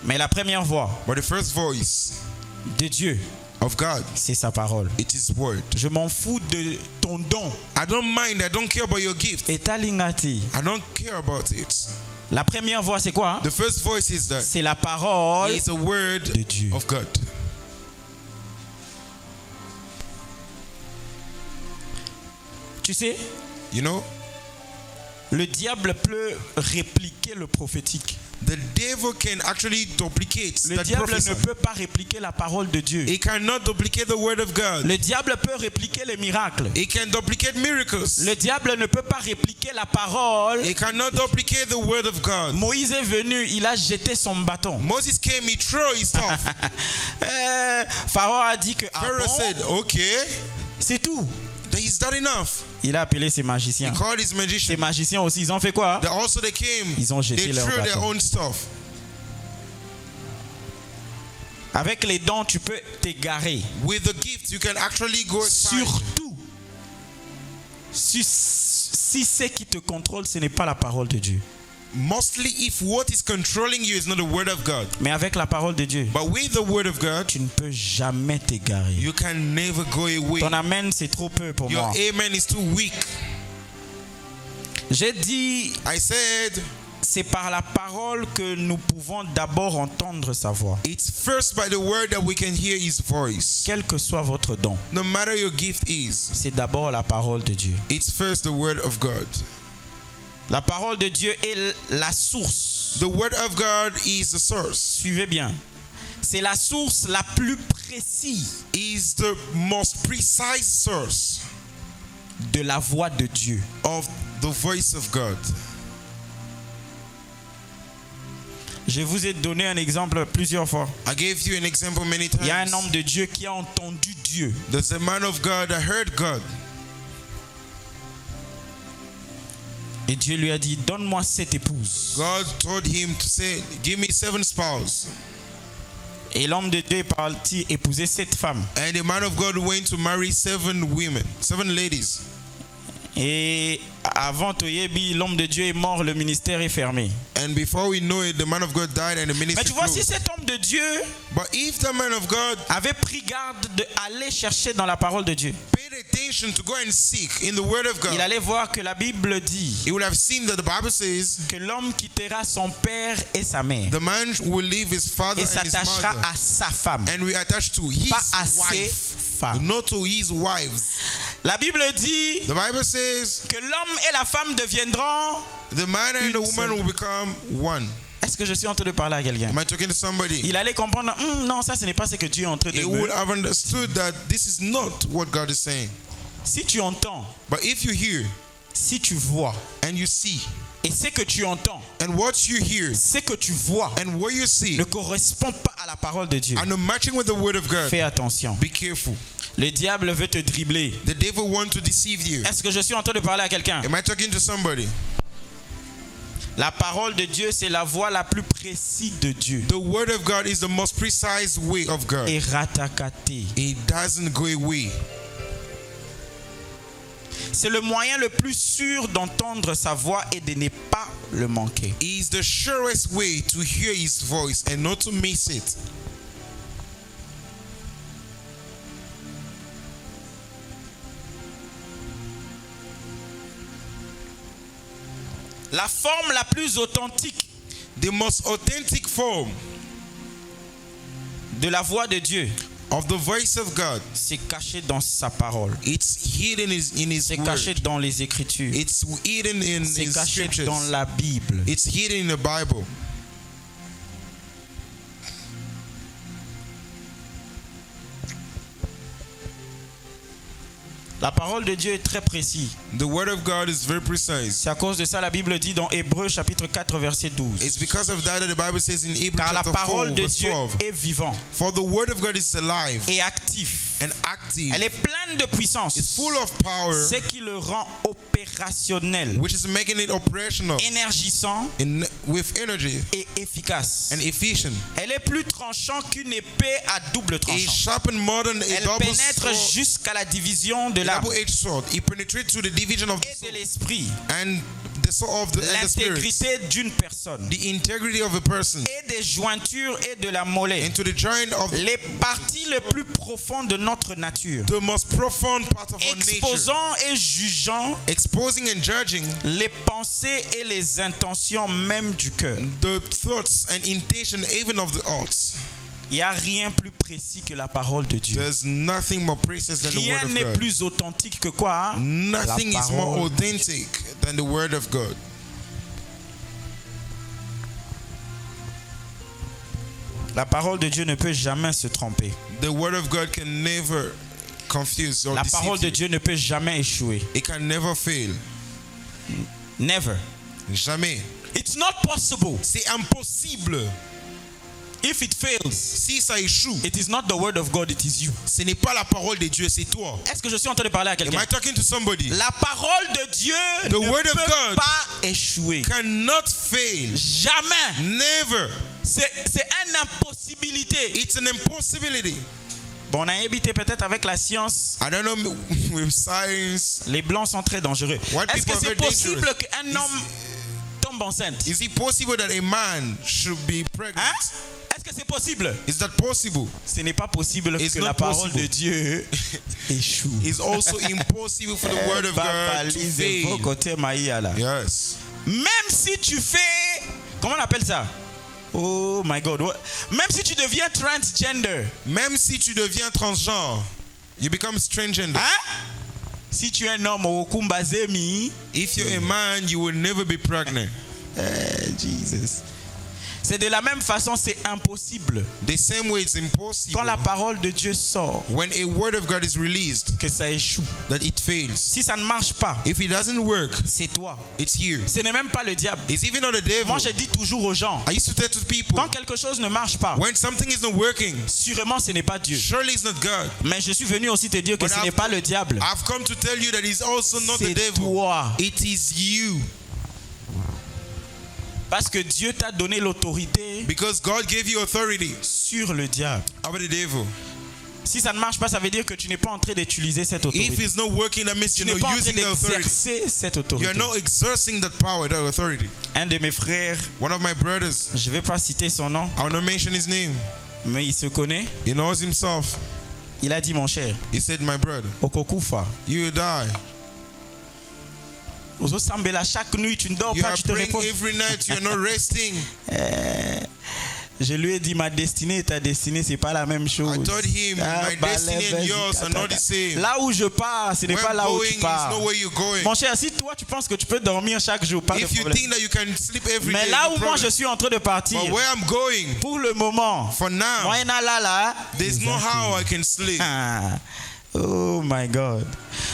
Mais la première voix But the first voice de Dieu, of God, c'est sa parole. it is word. Je m'en fous de ton don. I don't mind. I don't care about your gift. Et ta lingati. I don't care about it. La première voix, c'est quoi? The first voice is that C'est la parole. it's a word de Dieu. of God. Tu sais, You know, le diable peut répliquer le prophétique. the devil can actually duplicate Le that diable prophecy. ne peut pas répliquer la parole de Dieu. He cannot duplicate the word of God. Le diable peut répliquer les miracles. He can duplicate miracles. Le diable ne peut pas répliquer la parole. He cannot duplicate the word of God. Moïse est venu, il a jeté son bâton. Moses came, he threw his staff. Pharaon a dit que ah Pharaoh bon? said, okay, C'est tout. is that enough? Il a appelé ses He magiciens. called his Ces magician. magiciens aussi, ils ont fait quoi? They came, Ils ont jeté they leur threw their bâton. own stuff. Avec les dons, tu peux t'égarer. With the gift, you can actually go aside. Surtout, si ce qui te contrôle, ce n'est pas la parole de Dieu. Mostly if what is controlling you is not the word of God. Mais avec la parole de Dieu, But with the word of God, tu ne peux jamais t'égarer. you can never go away. Ton amen, c'est trop peu pour Your moi. amen is too weak. J'ai dit, I said, c'est par la parole que nous pouvons d'abord entendre sa voix. it's first by the word that we can hear his voice. Quel que soit votre don, No matter your gift is, c'est d'abord la parole de Dieu. it's first the word of God. La parole de Dieu est la source. The word of God is the source. Suivez bien. C'est la source la plus précise Is the most precise source de la voix de Dieu. of the voice of God. Je vous ai donné un exemple plusieurs fois. I gave you an example many Il y a un times. homme de Dieu qui a entendu Dieu. There's a man of God that heard God. Et Dieu lui a dit, donne-moi 7 épouses. God told him to say, give me 7 spouses. Et l'homme de Dieu est parti épouser 7 femmes. And the man of God went to marry 7 women, 7 ladies. Et avant Toyebi, l'homme de Dieu est mort, le ministère est fermé. And before we know it, the man of God died and the Mais ministry tu vois, si closed. cet homme de Dieu But if the man of God avait pris garde d'aller chercher dans la parole de Dieu, paid attention to go and seek in the word of il God, allait voir que la Bible dit he would have seen that the Bible says que l'homme quittera son père et sa mère the man will leave his father et and his s'attachera mother à sa femme, and we attach to his pas à ses wife, femmes. not to his wives. La Bible dit The Bible says que l'homme et la femme deviendront. the man and the woman will become one. Est-ce que je suis en train de parler à quelqu'un? Am I talking to somebody? Il allait comprendre, non, ça ce n'est pas ce que Dieu est en train de He me. would have understood that this is not what God is saying. Si tu entends, But if you hear si tu vois, and you see, et ce que tu entends, and what you hear ce que tu vois and what you see ne correspond pas à la parole de Dieu, are not matching with the word of God, fais attention. be careful. Le diable veut te dribbler. The devil wants to deceive you. Est-ce que je suis en train de parler à quelqu'un? Am I talking to somebody? La parole de Dieu, c'est la voie la plus précise de Dieu. The word of God is the most precise way of God. Et ratakate. It doesn't go away. C'est le moyen le plus sûr d'entendre sa voix et de ne pas le manquer. It is the surest way to hear his voice and not to miss it. La forme la plus authentique The most authentic form de la voix de Dieu, of the voice of God, c'est caché dans sa parole. it's hidden in his C'est caché word. dans les Écritures. It's hidden in C'est his caché scriptures. dans la Bible. It's hidden in the Bible. La parole de Dieu est très précise. The word of God is very precise. C'est à cause de ça la Bible dit dans Hébreux chapitre 4 verset 12. It's because of that the Bible says in Hebrews Car la chapter 4 parole de verse Dieu 12, est vivante for the word of God is alive et active. and active. Elle est pleine de puissance. It's full of power, Ce qui le rend opérationnel, which is making it operational énergisant with energy et efficace. and efficient. Elle est plus tranchante qu'une épée à double It tranchant. sharpened more than a Elle double pénètre sword, jusqu'à la division de l'âme double-edged sword. It penetrates to the division of the et soul de l'esprit, and the soul of the spirit, l'intégrité d'une personne the integrity of a person, et des jointures et de la mollée, and to the joint of les parties les plus profondes de notre nature, the most profound part of our nature, exposant et jugeant exposing and judging les pensées et les intentions même du cœur. the thoughts and intention even of the hearts. Il n'y a rien plus précis que la parole de Dieu. There's nothing more precious than the Rien word of n'est God. plus authentique que quoi? Hein? Nothing La is more parole. authentic than the word of God. La parole de Dieu ne peut jamais se tromper. The word of God can never confuse or La parole deceive de Dieu ne peut jamais échouer. you. It can never fail. Never. Jamais. It's not possible. C'est impossible. If it fails, Si ça échoue, it is not the word of God, it is you. ce n'est pas la parole de Dieu, c'est toi. Est-ce que je suis en train de parler à Am quelqu'un? I talking to somebody? La parole de Dieu The ne word of peut God pas échouer. Cannot fail. Jamais. Never. C'est une impossibilité. It's an impossibility. Bon, on a évité peut-être avec la science. I don't know with science. Les blancs sont très dangereux. White Est-ce que people are c'est very possible dangerous. qu'un homme tombe enceinte? Is it possible that a man should be pregnant? Hein? Est-ce que c'est possible? Is that possible? Ce n'est pas possible It's que not la parole possible. de Dieu échoue. It's also impossible for the word of God to fail. Yes. Même si tu fais, comment on appelle ça? Oh my God. Même si tu deviens transgender. Même si tu deviens transgenre, you become transgender. Hein? Si tu es un homme au kumbazemi. If you're a man, you will never be pregnant. Jesus. C'est de la même façon, c'est impossible. The same way it's impossible Quand la parole de Dieu sort, when a word of God is released que ça échoue. that it fails. Si ça ne marche pas, If it doesn't work, c'est toi. it's you. Ce n'est même pas le diable. It's even not the devil. Moi, je dis toujours aux gens, I used to tell to people, quand quelque chose ne marche pas, when something is not working, sûrement ce n'est pas Dieu. surely it's not God. Mais je suis venu aussi te dire que But ce n'est pas le diable. I've come to tell you that it's also not the C'est devil. toi. It is you. Parce que Dieu t'a donné l'autorité Because God gave you authority sur le diable. over the devil. Si ça ne marche pas, ça veut dire que tu n'es pas en train d'utiliser cette If autorité. it's not working, that means Tu you're n'es pas not en train using the authority. d'exercer cette You're autorité. not exerting that power, that authority. Un de mes frères, One of my brothers, je ne vais pas citer son nom, I will not mention his name. mais il se connaît. He knows himself. Il a dit, mon cher, He said, my brother, Okokufa, you will die. Ozosambela, chaque nuit, tu ne dors You pas, are tu te praying reposes. every night, you're not resting. Je lui ai dit, ma destinée et ta destinée, c'est pas la même chose. I told him, my destiny and yours are not the same. Là où je pars, ce n'est Where pas I'm là où going tu is pars. not where you're going. Mon cher, si toi tu penses que tu peux dormir chaque jour, pas de If you problème. think that you can sleep every Mais day, là no où moi problem. je suis en train de partir, But where I'm going, pour le moment, for now, moi, il y en a là, there's no how I can sleep. Ah, Oh my God.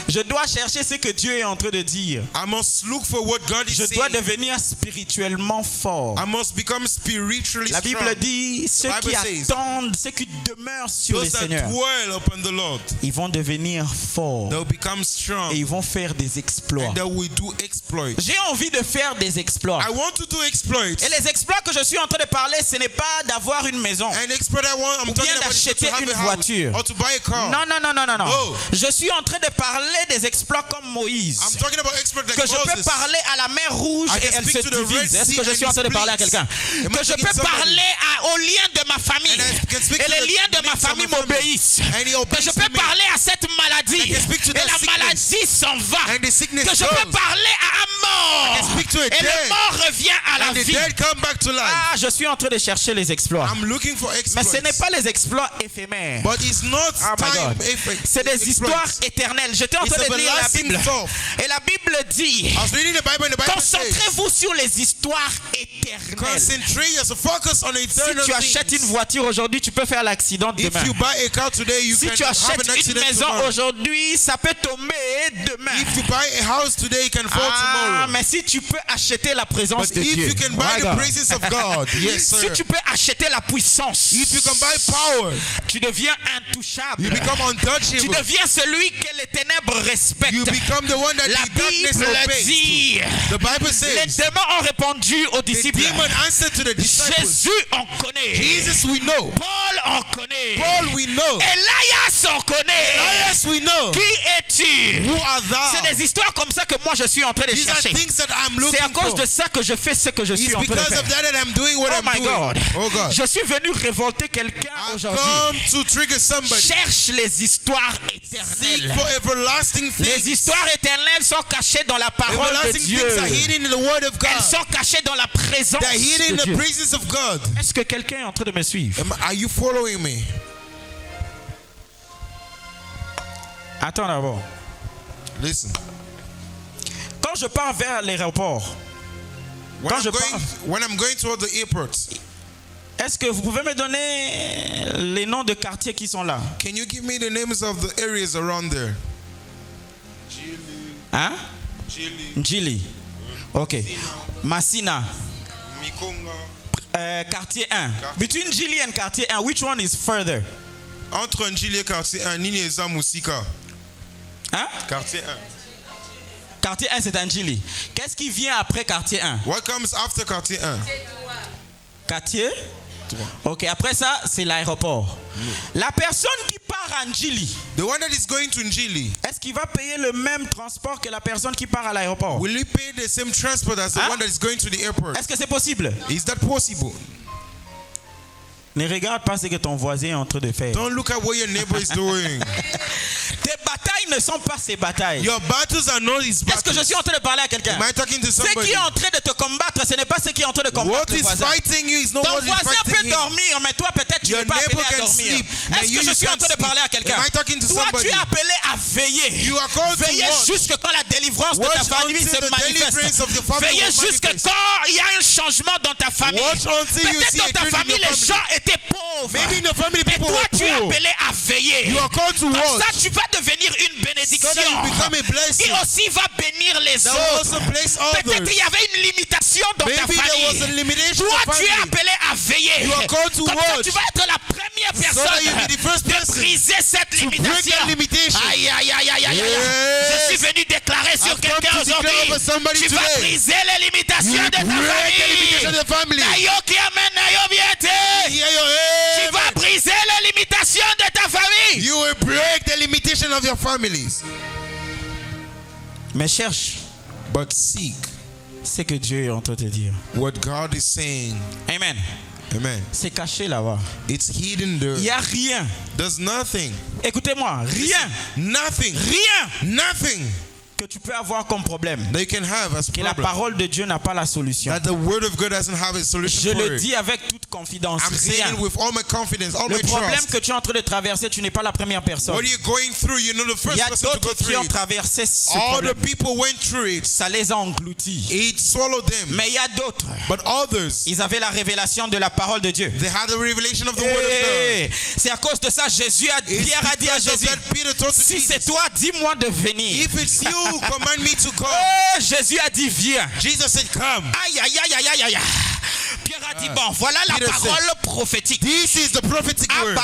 Je dois chercher ce que Dieu est en train de dire. I must look for what God is Je dois saying. devenir spirituellement fort. I must become spiritually La Bible strong. dit, ceux The qui Bible says, attendent, ceux qui demeurent sur le Those that Seigneur, dwell upon the Lord, ils vont devenir forts they'll become strong et ils vont faire des exploits. and they will do exploits. J'ai envie de faire des exploits. I want to do exploits. Et les exploits que je suis en train de parler, ce n'est pas d'avoir une maison. And exploit I'm Ou talking bien about is d'acheter to have une a house voiture. or to buy a car. Non, non, non, non, non, non. Oh. Je suis en train de parler des exploits comme Moïse. I'm talking about exploits like Que je peux Moses. parler à la mer Rouge I et can elle speak se to the Red divise. Est-ce Sea que je suis en and train de it parler à splits. quelqu'un? Am I Que je talking peux to somebody? parler aux liens de ma famille. And I can speak Et to les the liens de ma links of famille my family. m'obéissent. And he Que obeys je to peux me. parler à cette maladie. I can speak to Et the la sickness. maladie s'en va. And the sickness Que je peux goes. parler à un mort. I can speak to a Et le dead. mort revient à la And the vie. dead come back to life. Ah, je suis en train de chercher les exploits. I'm looking for Mais exploits. ce n'est pas les exploits éphémères. But it's not Oh my time. God. C'est des histoires éternelles. J'étais en It's train de lire la everlasting Bible. stuff. Et la Bible dit, I was reading the Bible and the Bible says, concentrez-vous sur les histoires éternelles. concentrate yourself, focus on Si eternal tu achètes things. une voiture aujourd'hui, tu peux faire l'accident If demain. you buy a car today, you Si can tu have achètes an une accident maison tomorrow. aujourd'hui, ça peut tomber demain. If you buy a house today, you can fall Ah, tomorrow. mais si tu peux acheter la présence But de if Dieu, you can buy the praises of God, yes, si sir. tu peux acheter la puissance, If you can buy power, tu deviens intouchable. you become Tu untouchable. deviens celui que les ténèbres respectent. You become the one that La the darkness Bible obeys. dit, The Bible les says, démons ont répondu aux the disciples. demon answered to the disciples. Jésus en connaît. Jesus we know. Paul en connaît. Paul we know. Elias en connaît. Elias we know. Qui es-tu? Who are C'est thou? des histoires comme ça que moi je suis en train de These are chercher. things that I'm C'est à looking cause for. de ça que je fais ce que je suis It's en train de because faire. of that that I'm doing what Oh I'm my doing. God. Oh God. Je suis venu révolter quelqu'un I've aujourd'hui. come to trigger somebody. Cherche les histoires Seek éternelles. for everlasting Les things. histoires éternelles sont cachées dans la parole de Everlasting Dieu. things are hidden in the Word of Elles God. sont cachées dans la présence They're hidden in de the Dieu. praises of God. Est-ce que quelqu'un est en train de me suivre? Are you following me? Attends d'abord. Listen. Quand je pars vers l'aéroport, When Quand je when I'm going toward the airport, est-ce que vous pouvez me donner les noms de quartiers qui sont là? can you give me the names of the areas around there? Hein? Chili, Njili. Ok. Masina. Mikonga. Quartier 1. Between Njili and quartier 1, which one is further? Entre Njili et quartier 1, Nini et Zamusika. Hein? Quartier 1. Quartier 1, c'est Njili. Qu'est-ce qui vient après quartier 1? What comes after quartier 1? Quartier? Ok, après ça, c'est l'aéroport. La personne qui part à Njili, The one that is going to Njili, est-ce qu'il va payer le même transport que la personne qui part à l'aéroport? will he pay the same transport as the Huh? one that is going to the airport? Est-ce que c'est possible? Is that possible? Ne regarde pas ce que ton voisin est en train de faire. Don't look at what your neighbor is doing. Tes batailles ne sont pas ses batailles. Your battles are not his Est-ce que je battles. suis en train de parler à quelqu'un? Am I talking to Ce somebody? qui est en train de te combattre, ce n'est pas ce qui est en train de combattre What le is voisin. fighting you is not Ton what is voisin fighting peut him. dormir, mais toi peut-être tu Your n'es pas neighbor appelé à can dormir. sleep, but Est-ce you que je suis en can't train de parler à quelqu'un? Am I talking to Toi tu somebody? es appelé à veiller. You are called to Veiller watch. jusque quand la délivrance de ta Watch famille until se the deliverance manifeste. of your family Veiller will jusque manifest. quand il y a un changement dans ta famille. Watch until you Peut-être see a dans ta change in famille your les family. gens étaient pauvres. Maybe in your family Mais people toi were tu es poor. appelé à veiller. You are called to Comme ça watch. tu vas devenir une bénédiction. So that you become a blessing. Qui aussi va bénir les That will autres. also bless Peut-être others. il y avait une limitation dans ta Maybe there was a famille. limitation Toi, of tu es family. appelé à veiller. You are called to Comme ça, watch. tu vas être la première that personne you be the first de person briser cette break limitation. that limitation. Aïe, aïe, aïe, aïe, aïe, aïe. Yes. Je suis venu déclarer sur I've come quelqu'un to declare aujourd'hui. over somebody Tu vas today. briser les limitations You de ta break the limitation famille. of the family. Nayo qui amène Nayo viete. Hear your Tu vas amen. briser les limitations de ta famille. You will break the limitation of your families. Mais cherche But seek ce que Dieu est en train de te dire. what God is saying. Amen. Amen. C'est caché là-bas. It's hidden Il there. n'y a rien. There's nothing. Écoutez-moi, rien. Nothing. Rien Nothing que tu peux avoir comme problème. that you can have as Que la problem. parole de Dieu n'a pas la solution. That the word of God doesn't have a solution Je for le it. dis avec toute confidence. I'm saying Rien. it with all my confidence, all Le my problème trust. que tu es en train de traverser, tu n'es pas la première personne. What you're going through, you're not the Il first y a person to go d'autres qui through ont it. traversé ce All the problème. people went through it. Ça les a engloutis. It swallowed them. Mais il y a d'autres. But others, Ils avaient la révélation de la parole de Dieu. they had the revelation of the word of Hey, c'est à cause de ça, Pierre a dit à because of Jésus, that Peter told to si Jesus, c'est toi, dis-moi de venir. if it's you, command me to come. Oh, Jésus a dit, viens. Jesus said, come. Aïe, aïe, aïe, aïe, aïe, aïe. Pierre a dit, bon, voilà la Peter parole prophétique. This is the prophetic word.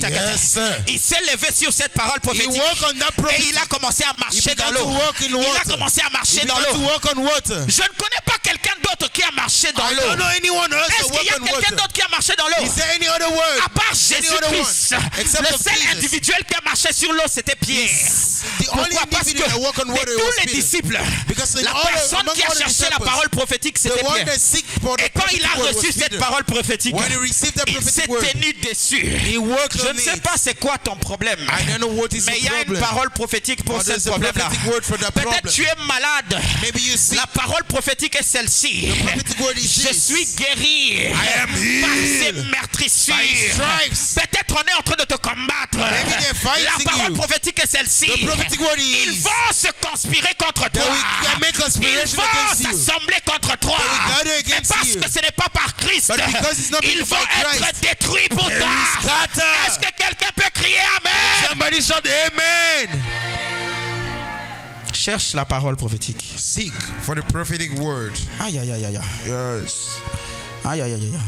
Yes, sir. Il s'est levé sur cette parole He prophétique walked on that et prophecy. il a commencé à He marcher dans began to l'eau. walk in Il a water. commencé à He marcher dans began to l'eau. walk on water. Je ne connais pas quelqu'un d'autre qui a marché dans I don't l'eau. know anyone else Est-ce to qu'il y a walk on quelqu'un water. d'autre qui a marché dans l'eau? Is there any other word? À part Any other Jésus-Christ, one? Except le of seul Jesus. individuel qui a marché sur l'eau, c'était Pierre. The only Pourquoi? Parce que individual that walked on de water tous was les Peter. disciples, Because in la all the- personne among qui a all the cherché la disciples, parole prophétique, the c'était one Pierre. that seek for the Et quand il prophetic a word reçu was cette Peter. parole prophétique, When he received that il s'est prophetic word, tenu dessus. he worked Je on ne sais it. pas c'est quoi ton problème, I don't know what is mais il y the a une problem. parole prophétique pour But ce there's a problème-là. prophetic word for that Peut-être problem. tu es malade. Maybe you see La parole prophétique est celle-ci. the prophetic word is Je this. suis guéri am par ces healed meurtrissures. by stripes. Peut-être on est en train de te combattre. Maybe they're fighting La parole you. prophétique est celle-ci. The prophetic word is Ils vont se conspirer contre toi. we make Ils conspiration vont against you. s'assembler contre toi. They will gather Mais against parce you. que ce n'est pas par Christ, But because it's not ils been vont by être Christ, détruits pour they toi. will scatter. Est-ce que quelqu'un peut crier Amen? Somebody shout amen. Cherche la parole prophétique. Seek for the prophetic word. Aïe, aïe, aïe, aïe. Yes. Aïe, aïe, aïe, aïe.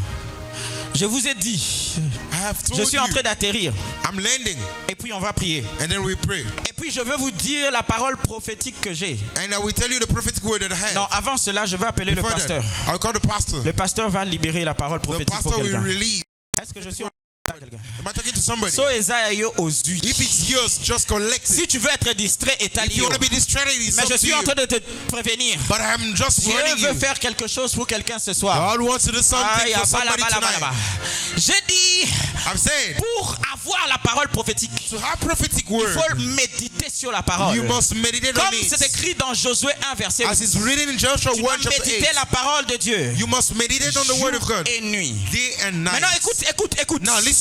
Je vous ai dit, I have je told suis en you. train d'atterrir. I'm landing. Et puis on va prier. And then we pray. Et puis je veux vous dire la parole prophétique que j'ai. And I will tell you the prophetic word that I have. Non, avant cela, je vais appeler le Before pasteur. that, I'll call the pastor. Le pasteur va libérer la parole The prophétique pour pastor will quelqu'un. release. Est-ce que je suis en train de quelqu'un? Am I talking to somebody? So Esaïe ozui. If it's yours, just collect it. Si tu veux être distrait, If étalio. you want to be distracted, it's Mais up je to suis you. en train de te prévenir. But I'm just Dieu warning veut you. faire quelque chose pour quelqu'un ce soir. God wants to do something Aïe, for bala, somebody bala, bala, tonight. bala. J'ai dit, I've said, pour avoir la parole prophétique, to have prophetic il word, faut méditer sur la parole. you must meditate on Comme it. c'est écrit dans Josué 1, verset 8. As it's written in Joshua Tu dois 1 chapter méditer 8. la parole de Dieu. You must meditate on the word of Jour God et nuit. day and night. Maintenant, écoute. Now listen.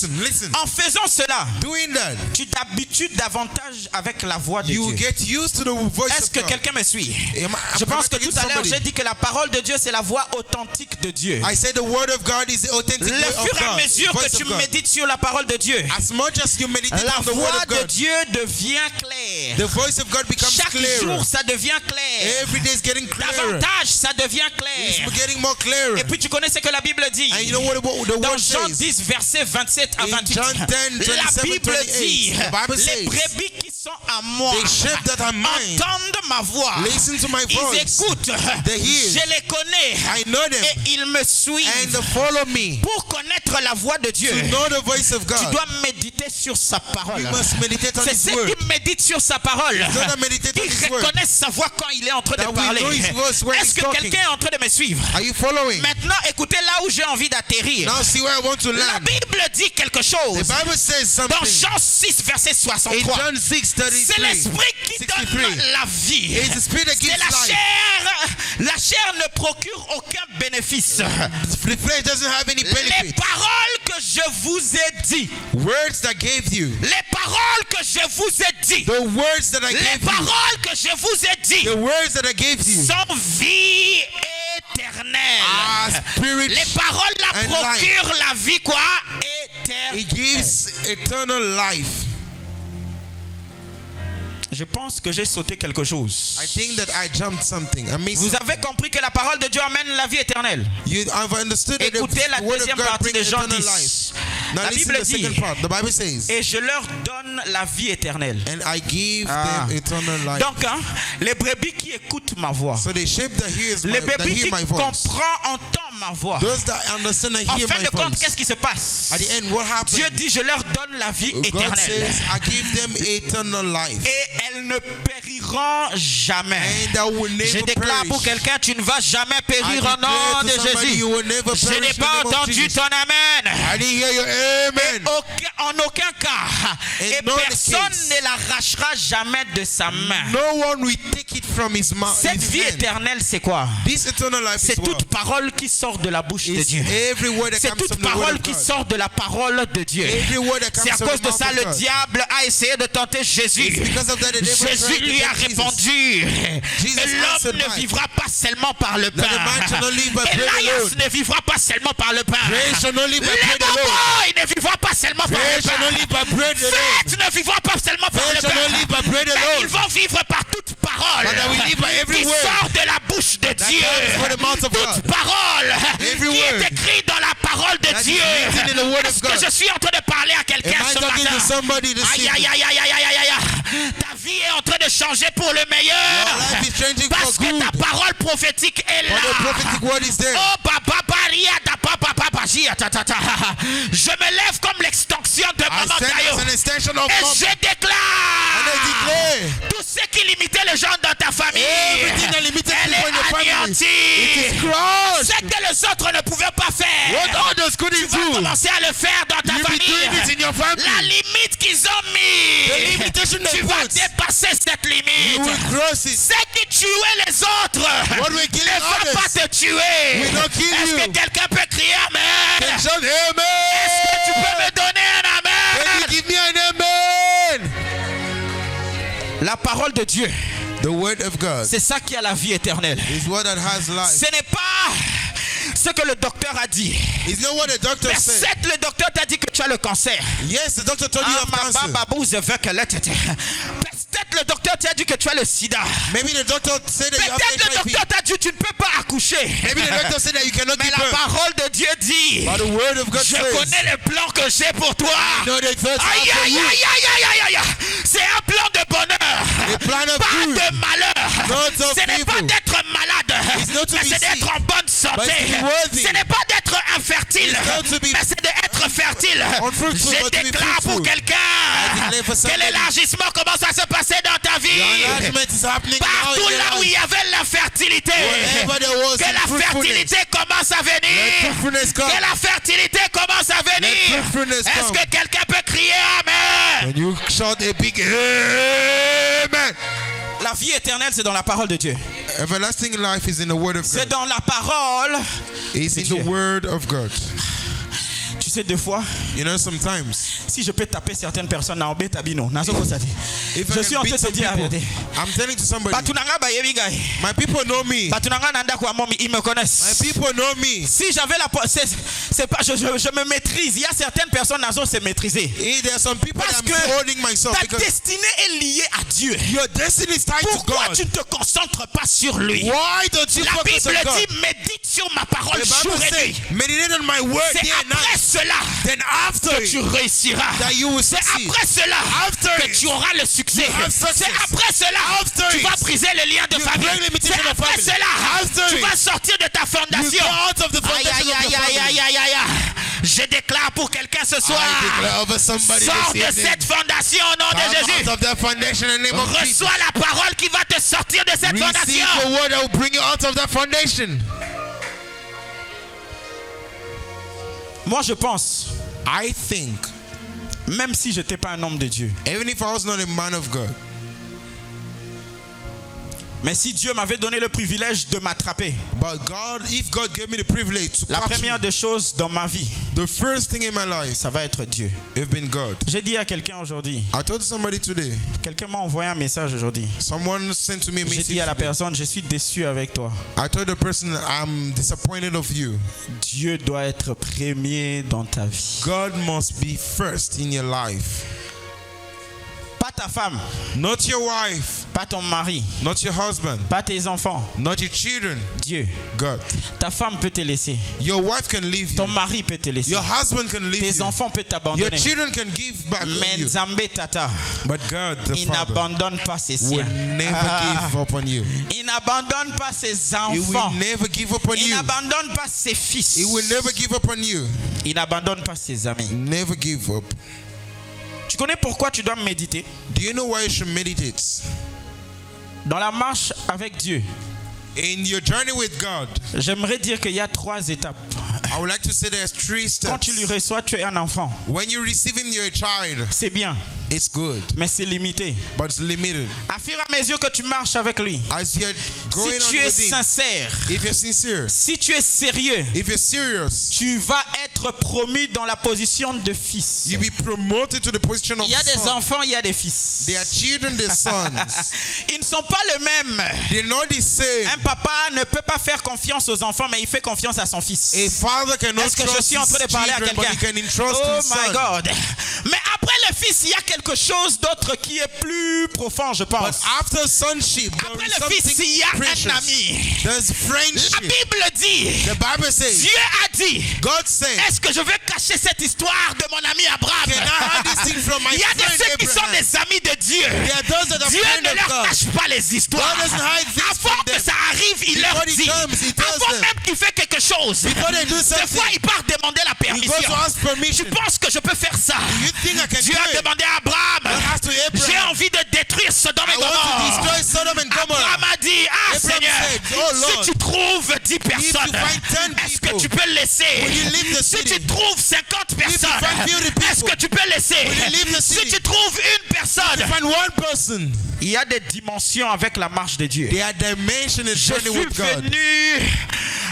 En faisant cela, Doing that, tu t'habitues davantage avec la voix de you Dieu. get used to the voice Est-ce of que God. quelqu'un me suit? Am I- Je am pense I que talking tout to à l'heure, somebody? j'ai dit que la parole de Dieu, c'est la voix authentique de Dieu. I said the word of God is the authentic Le word of fur et à God. mesure voice que tu of God. médites sur la parole de Dieu, As much as you meditate la on the word voix of de God, Dieu devient claire. the voice of God becomes Chaque clearer. jour, ça devient clair. Every day is getting clearer. Davantage, ça devient It's clair. getting more clearer. Et puis tu connais ce que la Bible dit. And you know what the Dans word Jean says? 10, versets 27 à In 28, John 10, la 27, Bible 28, dit, the Bible les says, brebis qui sont à moi the sheep that are mine entendent ma voix. listen to my Ils voice. écoutent. They hear. Je les connais. I know them Et ils me and suivent. they follow me. Pour connaître la voix de Dieu, To know the voice of tu God, dois méditer sur sa parole. you must meditate on C'est His ceux word. qui méditent sur sa parole Those that meditate on qui His word. reconnaissent sa voix quand il est en train That de we parler. know His voice when Est-ce He's que talking. quelqu'un est en train de me suivre? Are you following? Maintenant, écoutez là où j'ai envie d'atterrir. Now see where I want to La land. Bible dit quelque The chose. Bible says Dans something. Jean 6, verset In 63. John 6, C'est 33. l'esprit qui 63. donne la vie. It's the spirit that C'est gives la life. chair. La chair ne procure aucun bénéfice. The flesh doesn't have any Les benefit. paroles que je vous ai dit. Words that gave you. Les paroles que je vous ai dit. The words that I Les gave you. paroles que je vous ai dit The words that I gave you sont vie éternelle. are spirit. Les paroles la and procurent la vie quoi? It Éternelle. gives eternal life. Je pense que j'ai sauté quelque chose. I think that I jumped something. I missed Vous something. avez compris que la parole de Dieu amène la vie éternelle. I've understood that Écoutez la the word of deuxième God partie brings de Jean eternal 10. life. Now La listen Bible to the second dit, part. The Bible says, et je leur donne la vie éternelle. and I give Ah. them eternal life. Donc, hein, les brebis qui écoutent ma voix, So the sheep that hears les that brebis hear qui my voice, comprennent, entendent ma voix. those that understand and En hear fin my de compte, voice, qu'est-ce qui se passe? at the end, what happens? Dieu dit, je leur donne la vie God éternelle. says, I give them eternal life. Et elles ne périront périront jamais. And that will never Je déclare perish. pour quelqu'un, tu ne vas jamais I périr au declare nom to de somebody, Jésus. you will never Je perish n'ai in the pas name of entendu Jesus. ton amen. I didn't hear your amen. En aucun cas. Et not the personne case. ne l'arrachera jamais de sa main. No one will take it from his mouth. Cette vie éternelle, c'est quoi? This eternal life C'est is what? toute parole qui sort de la bouche de It's Dieu. every word that C'est comes toute from the word parole of qui God. sort de la parole de Dieu. Every word that C'est à comes cause from de the ça mouth le of God. diable a essayé de tenter Jésus. It's because of that the devil Jésus tried to lui a tempt Jesus. répondu, Jesus mais l'homme answered ne back. vivra pas seulement par le pain. That the man shall not live by bread Elias alone. ne vivra pas seulement par le pain. Praise shall not live by Les bread alone. bobois ne vivra pas seulement par le Praise shall not live pain. by bread alone. Faites ne vivra pas seulement par Praise le shall not live by bread pain. Mais alone. ils vont vivre par toute parole But that we live by every qui word sort de la bouche de Dieu. comes from the mouth of God. Toute parole Every qui word est écrite dans la parole de that is Dieu. written in the word of Est-ce que God. je suis en train de parler à quelqu'un Am I ce talking matin? to somebody this Aïe, aïe, evening? aïe, aïe, aïe, aïe, aïe, aïe. Ta vie est en train de changer pour le meilleur. Your life is changing Parce for que good. ta parole prophétique est For the là. prophetic word is there. Oh, papa, paria, ta papa, papa, jia, ta, ta, ta. Je me lève comme l'extension de I Maman stand Tayo. as an extension of Et mom. je And I déclare declare tout ce qui limitait les gens dans ta famille. everything that limited Elle people in your est family. It anéantie. is crushed. Ce que les autres ne pouvaient pas faire. What others Tu couldn't vas do, commencer à le faire dans ta you'll be doing it famille. in your family. La limite qu'ils ont mis, The limitation they tu vas put, dépasser cette you limite. will cross it. Ceux qui tuaient les autres What will kill ne vont others pas te tuer. will not kill Est-ce you. que quelqu'un peut crier Amen? Can shout Est-ce que tu amen. peux me donner un Can you Amen? give me an amen? La parole de Dieu, The word of God c'est ça qui a la vie éternelle. is what that has life. Ce n'est pas ce que le docteur a dit. It's not what the doctor Mais said. certes, le docteur t'a dit que tu as le cancer. Yes, the doctor told you you have cancer. Peut-être le docteur t'a dit que tu as le sida. Maybe the doctor said that you have Peut-être le HIV. docteur t'a dit que tu ne peux pas accoucher. Maybe the doctor said that you cannot Mais give la birth. parole de Dieu dit, But the word of God je says, connais le plan que j'ai pour toi. no, they thought Aïe, after aïe, you. aïe, aïe, aïe, aïe, aïe. C'est un plan de bonheur. A plan of Pas good. de malheur. Not of Ce n'est pas evil. d'être malade. It's not to Mais be c'est d'être sick. en bonne santé. But to be worthy. Ce n'est pas d'être infertile. It's not to be Mais c'est d'être fertile. unfruitful, Je but to be déclare pour fruitful. quelqu'un I declare for que somebody. l'élargissement commence à se passer dans ta vie. Your enlargement is happening now Partout in your là où il life. y avait l'infertilité, Wherever there was que la fruitfulness, fertilité commence à let venir. fruitfulness come. Que la fertilité commence à venir. Let fruitfulness Est-ce come. que quelqu'un peut crier Amen? When you shout a big amen. La vie éternelle, c'est dans la parole de Dieu. Everlasting life is in the word of C'est God. dans la parole. It's in Dieu. the word of God. Tu sais, deux fois, You know, sometimes si je peux taper certaines personnes, na obé tabino, na zoko sadi. if Je I suis en can train beat de te some dire la people, vérité. I'm telling to somebody, Batunanga ba yebi gai. my people know me. Batunanga nanda kwa momi, ils me My connaissent. people know me. Si j'avais la c'est pas je me maîtrise. Il y a certaines personnes qui se maîtriser. There are some people Parce that que I'm holding myself ta because destinée est liée à Dieu. your destiny is tied to Pourquoi God. tu ne te concentres pas sur lui? Why don't you La focus on Bible God? dit médite sur ma parole The jour Bible et says, nuit. meditate on my word C'est day and après night. cela Then after que tu réussiras. that you will C'est succeed. après cela After que tu auras le succès. you have success. C'est après cela After tu vas briser les liens de you famille. break limitation C'est of après family. cela After tu vas sortir de ta You fondation. go out of the Aïe, foundation aïe, of aïe, your aïe, family. aïe, aïe, aïe, aïe. Je déclare pour quelqu'un ce soir. I declare over somebody Sors this de evening. cette fondation au nom de Come Jésus. out of that foundation in the name of Jesus. Reçois la parole qui va te sortir de cette Receive fondation. the word that will bring you out of that foundation. Moi, je pense, I think, même si je n'étais pas un homme de Dieu, even if I was not a man of God, mais si Dieu m'avait donné le privilège de m'attraper, but God, if God gave me the privilege to la catch première me, des choses dans ma vie, the first thing in my life, ça va être Dieu. have been God. J'ai dit à quelqu'un aujourd'hui, I told somebody today, quelqu'un m'a envoyé un message aujourd'hui. someone sent to me a J'ai message. dit à la today. personne, je suis déçu avec toi. I told the person, I'm disappointed of you. Dieu doit être premier dans ta vie. God must be first in your life. Pas ta femme, Not your wife, pas ton mari, not your husband, pas tes enfants. not your children. Dieu. God. Ta femme peut te laisser. Your wife can leave you. Ton mari peut te laisser. Your husband can leave Tes you. enfants peuvent Your t'abandonner. children can give back on Mais you. Nzambe Tata, But God, the il Father, n'abandonne pas ses will siens. never give up on you. Il n'abandonne pas ses He enfants. will never give up on Il you. n'abandonne pas ses fils. He will never give up on you. Il n'abandonne pas ses amis. Never give up. Tu connais pourquoi tu dois méditer? Do you know why you should meditate? Dans la marche avec Dieu, In your journey with God, j'aimerais dire qu'il y a 3 étapes. I would like to say there's 3 steps. Quand tu lui reçois, tu es un enfant. When you receive him, you're a child. C'est bien, It's good, mais c'est limité. but it's limited. À fur et à mesure que tu marches avec lui, As you're going si on tu es with him, sincère, if you're sincere, si tu es sérieux, if you're serious, tu vas être promu dans la position de fils. you'll be promoted to the position of Il y a des son. enfants, il y a des fils. They are children, they're sons. Ils ne sont pas les mêmes. They're not the same. Un papa ne peut pas faire confiance aux enfants, mais il fait confiance à son fils. A father cannot Est-ce que je trust suis en train de his parler à children, but quelqu'un? he can entrust Oh his my son. God. Mais après le fils, il y a quelque chose d'autre qui est plus profond, je But pense. after sonship, there Après is le fils, il something y a precious. un ami. There's La friendship. Bible dit, The Bible says, Dieu a dit, God said, est-ce que je vais cacher cette histoire de mon ami Abraham? can I hide this thing from my Il y a friend de ceux qui sont Abraham? des amis de Dieu. There are those that are Dieu friends ne of leur God. cache pas les histoires. God doesn't hide things Avant from que them. ça arrive, il leur Before he dit. comes, he tells Avant them. même qu'il fait quelque chose. Before they do Des something, fois, il part demander la he goes permission. to ask Tu permission. penses que je peux faire ça? You think I can Dieu do a it? demandé à Abraham. God asked to J'ai Abraham, envie de détruire Sodome et I want to Gomorrhe. destroy Sodom and Abraham Gomorrah. a dit, ah Abraham Seigneur, said, oh Lord, si tu trouves 10 personnes, find 10 est-ce que people, tu peux laisser? will you leave the Si city? tu trouves 50 personnes, find 50 people, est-ce que tu peux laisser? will you leave the Si city? tu trouves une personne, You find one person. il y a des dimensions avec la marche de Dieu. They are dimension in Je journey suis with God. venu,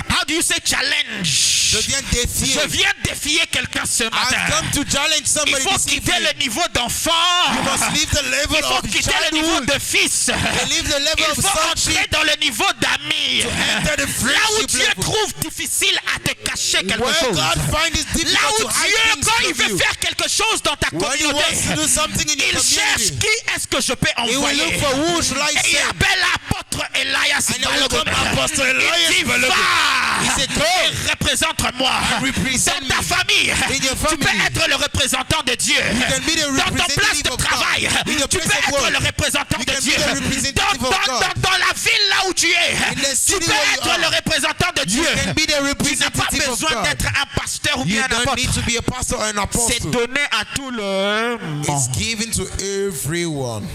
how do you say challenge? Je viens défier. Je viens défier quelqu'un ce I've matin. come to challenge Il somebody faut this quitter evening. le niveau d'enfant. You must leave the level Il faut of quitter le niveau childhood de fils. and leave the level Il of faut entrer sonship dans le niveau d'amis. enter the Là où friendship Dieu level. trouve difficile à te cacher quelque Where chose. God finds it Là difficult où to hide Dieu, things quand il from veut you. faire quelque chose dans ta When he communauté, wants to do something in your il cherche community, qui est-ce que je peux he will envoyer. look for who should I Et il send. appelle l'apôtre Elias And I will Balogun. come Apostle Elias Il dit, Balogun. va, He said, go. et représente-moi. represent Dans ta me. famille, In your tu peux family. être le représentant de Dieu. can be the Dans ton place representative de of God. travail, In your tu place peux of être work. le représentant You de can be Dieu. the representative Dans, of God. dans la ville là où tu es, In the tu city peux where you être are. le représentant de Dieu. You can be the Tu n'as pas representative of besoin God. d'être un pasteur ou You bien un don't apôtre. need to be a pastor or an C'est apostle. donné à tout le monde. It's given to everyone.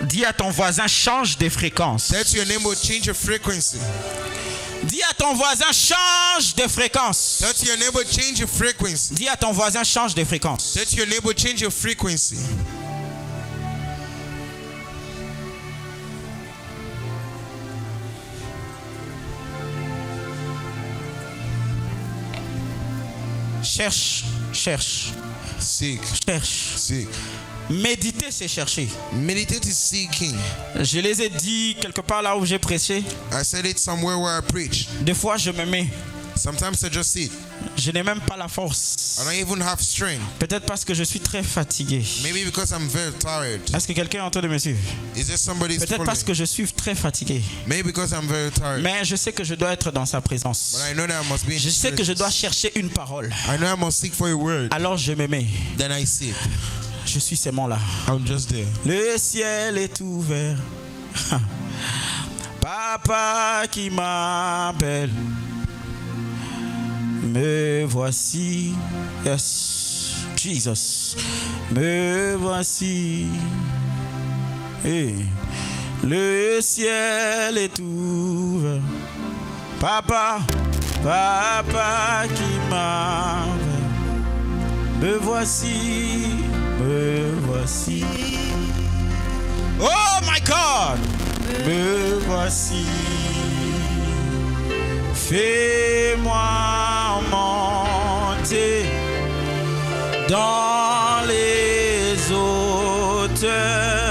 Dis à ton voisin, change de fréquence. That's your name will change your frequency. Dis à ton voisin, change de fréquence. That's your name will change your frequency. Dis à ton voisin, change de fréquence. That's your name will change your frequency. Cherche, cherche, Seek, cherche. seek. Méditer, c'est chercher. Meditate is seeking. Je les ai dit quelque part là où j'ai prêché. I said it somewhere where I preach. Des fois, je me mets. Sometimes I just sit. Je n'ai même pas la force. I don't even have strength. Peut-être parce que je suis très fatigué. Maybe because I'm very tired. Est-ce que quelqu'un est en train de me suivre? Is there somebody Peut-être parce que je suis très fatigué. Maybe because I'm very tired. Mais je sais que je dois être dans sa présence. But I know that I must be in Je His sais que je dois presence. chercher une parole. I know I must seek for a word. Alors je me mets. Then I sit. Je suis seulement là. I'm just there. Le ciel est ouvert. Papa qui m'appelle. Me voici. Yes. Jesus. Me voici. Et le ciel est ouvert. Papa. Papa qui m'appelle. Me voici. Me voici. Oh my God! Me voici. Fais-moi monter dans les hauteurs.